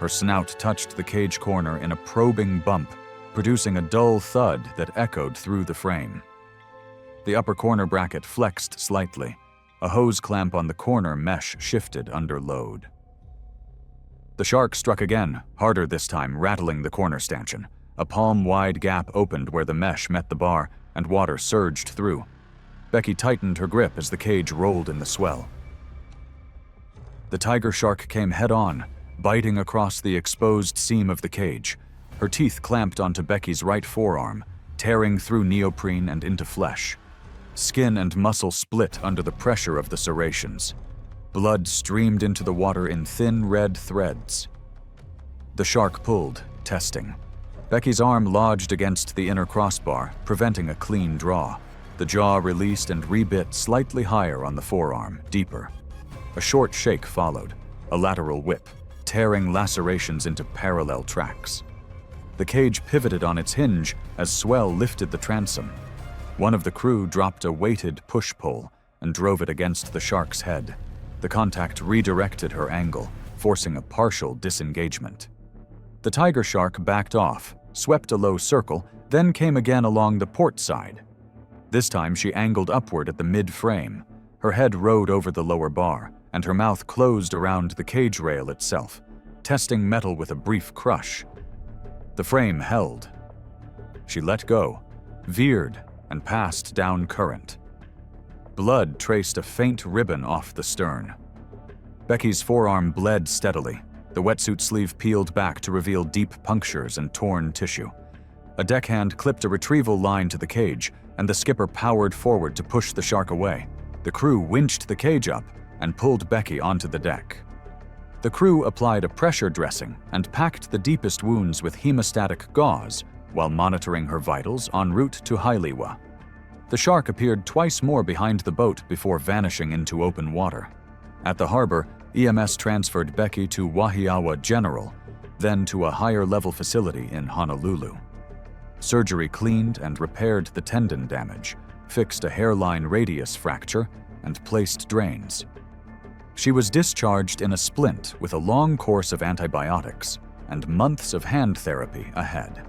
Her snout touched the cage corner in a probing bump, producing a dull thud that echoed through the frame. The upper corner bracket flexed slightly. A hose clamp on the corner mesh shifted under load. The shark struck again, harder this time, rattling the corner stanchion. A palm-wide gap opened where the mesh met the bar, and water surged through. Becky tightened her grip as the cage rolled in the swell. The tiger shark came head-on, biting across the exposed seam of the cage. Her teeth clamped onto Becky's right forearm, tearing through neoprene and into flesh. Skin and muscle split under the pressure of the serrations. Blood streamed into the water in thin red threads. The shark pulled, testing. Becky's arm lodged against the inner crossbar, preventing a clean draw. The jaw released and rebit slightly higher on the forearm, deeper. A short shake followed, a lateral whip, tearing lacerations into parallel tracks. The cage pivoted on its hinge as swell lifted the transom. One of the crew dropped a weighted push-pull and drove it against the shark's head. The contact redirected her angle, forcing a partial disengagement. The tiger shark backed off, swept a low circle, then came again along the port side. This time she angled upward at the mid-frame. Her head rode over the lower bar, and her mouth closed around the cage rail itself, testing metal with a brief crush. The frame held. She let go, veered, and passed down current. Blood traced a faint ribbon off the stern. Becky's forearm bled steadily. The wetsuit sleeve peeled back to reveal deep punctures and torn tissue. A deckhand clipped a retrieval line to the cage, and the skipper powered forward to push the shark away. The crew winched the cage up and pulled Becky onto the deck. The crew applied a pressure dressing and packed the deepest wounds with hemostatic gauze while monitoring her vitals en route to Haleiwa. The shark appeared twice more behind the boat before vanishing into open water. At the harbor, EMS transferred Becky to Wahiawa General, then to a higher-level facility in Honolulu. Surgery cleaned and repaired the tendon damage, fixed a hairline radius fracture, and placed drains. She was discharged in a splint with a long course of antibiotics and months of hand therapy ahead.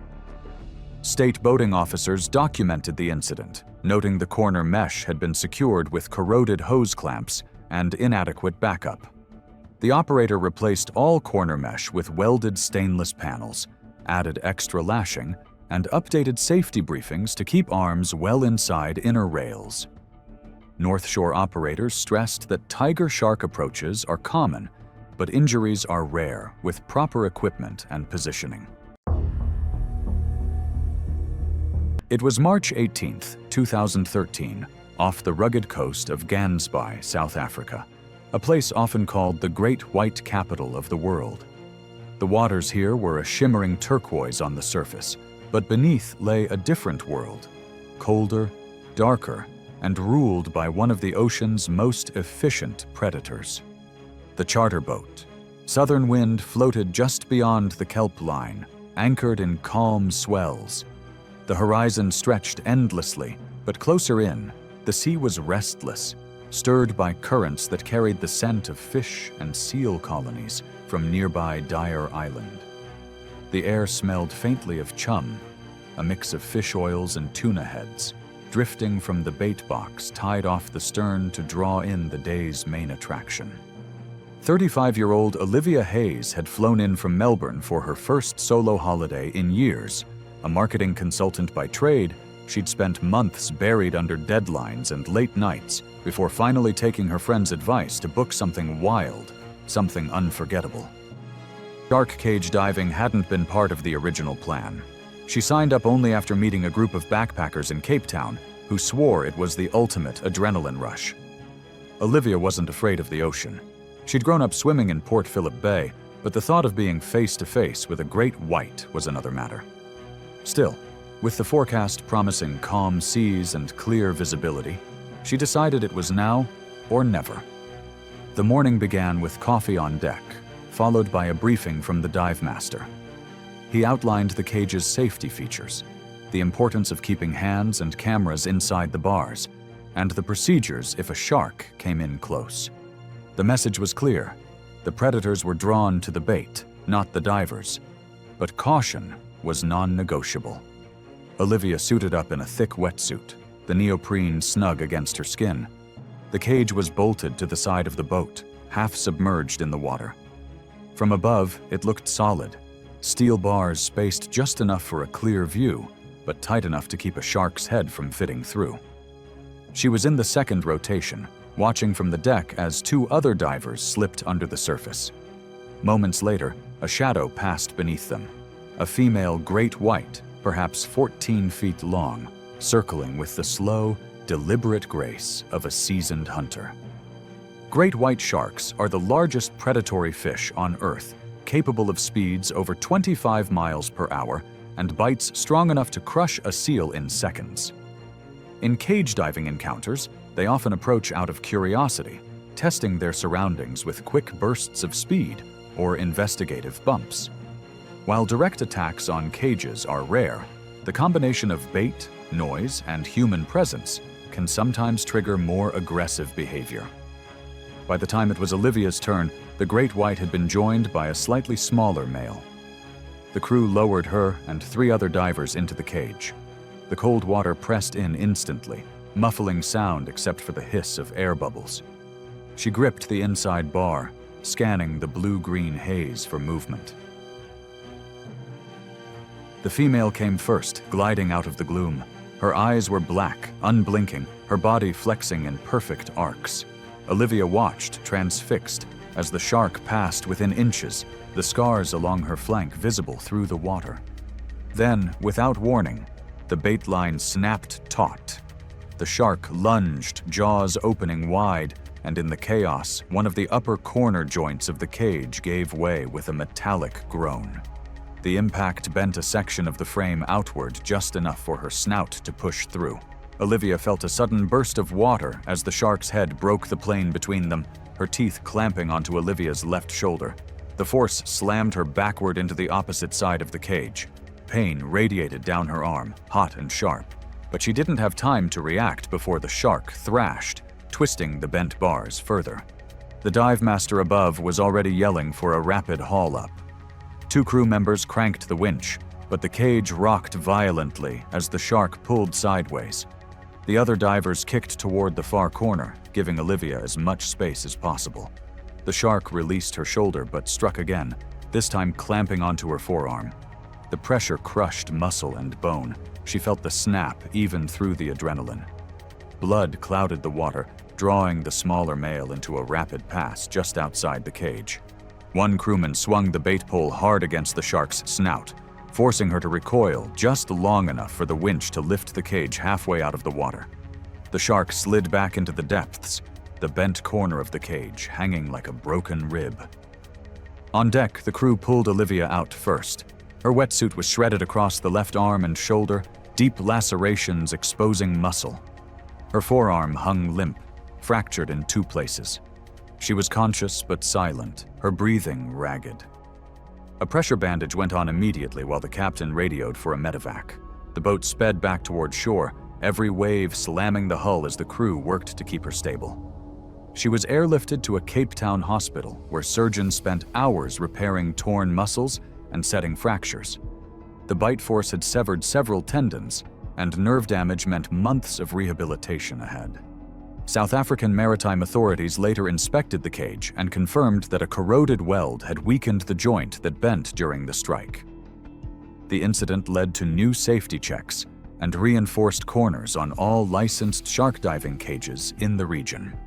State boating officers documented the incident, noting the corner mesh had been secured with corroded hose clamps and inadequate backup. The operator replaced all corner mesh with welded stainless panels, added extra lashing, and updated safety briefings to keep arms well inside inner rails. North Shore operators stressed that tiger shark approaches are common, but injuries are rare with proper equipment and positioning. It was March 18, 2013, off the rugged coast of Gansby, South Africa, a place often called the Great White Capital of the world. The waters here were a shimmering turquoise on the surface, but beneath lay a different world, colder, darker, and ruled by one of the ocean's most efficient predators. The charter boat. Southern wind floated just beyond the kelp line, anchored in calm swells. The horizon stretched endlessly, but closer in, the sea was restless, stirred by currents that carried the scent of fish and seal colonies from nearby Dyer Island. The air smelled faintly of chum, a mix of fish oils and tuna heads, drifting from the bait box tied off the stern to draw in the day's main attraction. 35-year-old Olivia Hayes had flown in from Melbourne for her first solo holiday in years. A marketing consultant by trade, she'd spent months buried under deadlines and late nights before finally taking her friend's advice to book something wild, something unforgettable. Shark cage diving hadn't been part of the original plan. She signed up only after meeting a group of backpackers in Cape Town who swore it was the ultimate adrenaline rush. Olivia wasn't afraid of the ocean. She'd grown up swimming in Port Phillip Bay, but the thought of being face-to-face with a great white was another matter. Still, with the forecast promising calm seas and clear visibility, she decided it was now or never. The morning began with coffee on deck, followed by a briefing from the dive master. He outlined the cage's safety features, the importance of keeping hands and cameras inside the bars, and the procedures if a shark came in close. The message was clear. The predators were drawn to the bait, not the divers. But caution was non-negotiable. Olivia suited up in a thick wetsuit, the neoprene snug against her skin. The cage was bolted to the side of the boat, half submerged in the water. From above, it looked solid. Steel bars spaced just enough for a clear view, but tight enough to keep a shark's head from fitting through. She was in the second rotation, watching from the deck as two other divers slipped under the surface. Moments later, a shadow passed beneath them. A female great white, perhaps 14 feet long, circling with the slow, deliberate grace of a seasoned hunter. Great white sharks are the largest predatory fish on Earth, capable of speeds over 25 miles per hour and bites strong enough to crush a seal in seconds. In cage diving encounters, they often approach out of curiosity, testing their surroundings with quick bursts of speed or investigative bumps. While direct attacks on cages are rare, the combination of bait, noise, and human presence can sometimes trigger more aggressive behavior. By the time it was Olivia's turn, the great white had been joined by a slightly smaller male. The crew lowered her and 3 other divers into the cage. The cold water pressed in instantly, muffling sound except for the hiss of air bubbles. She gripped the inside bar, scanning the blue-green haze for movement. The female came first, gliding out of the gloom. Her eyes were black, unblinking, her body flexing in perfect arcs. Olivia watched, transfixed, as the shark passed within inches, the scars along her flank visible through the water. Then, without warning, the bait line snapped taut. The shark lunged, jaws opening wide, and in the chaos, one of the upper corner joints of the cage gave way with a metallic groan. The impact bent a section of the frame outward just enough for her snout to push through. Olivia felt a sudden burst of water as the shark's head broke the plane between them, her teeth clamping onto Olivia's left shoulder. The force slammed her backward into the opposite side of the cage. pain radiated down her arm, hot and sharp, but she didn't have time to react before the shark thrashed, twisting the bent bars further. The dive master above was already yelling for a rapid haul-up. 2 crew members cranked the winch, but the cage rocked violently as the shark pulled sideways. The other divers kicked toward the far corner, giving Olivia as much space as possible. The shark released her shoulder but struck again, this time clamping onto her forearm. The pressure crushed muscle and bone. She felt the snap even through the adrenaline. Blood clouded the water, drawing the smaller male into a rapid pass just outside the cage. One crewman swung the bait pole hard against the shark's snout, forcing her to recoil just long enough for the winch to lift the cage halfway out of the water. The shark slid back into the depths, the bent corner of the cage hanging like a broken rib. On deck, the crew pulled Olivia out first. Her wetsuit was shredded across the left arm and shoulder, deep lacerations exposing muscle. Her forearm hung limp, fractured in 2 places. She was conscious but silent, her breathing ragged. A pressure bandage went on immediately while the captain radioed for a medevac. The boat sped back toward shore, every wave slamming the hull as the crew worked to keep her stable. She was airlifted to a Cape Town hospital where surgeons spent hours repairing torn muscles and setting fractures. The bite force had severed several tendons, and nerve damage meant months of rehabilitation ahead. South African maritime authorities later inspected the cage and confirmed that a corroded weld had weakened the joint that bent during the strike. The incident led to new safety checks and reinforced corners on all licensed shark diving cages in the region.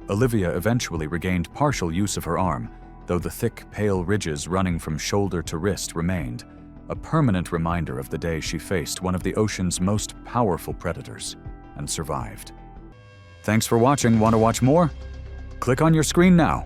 Olivia eventually regained partial use of her arm, though the thick, pale ridges running from shoulder to wrist remained, a permanent reminder of the day she faced one of the ocean's most powerful predators and survived. Thanks for watching. Want to watch more? Click on your screen now.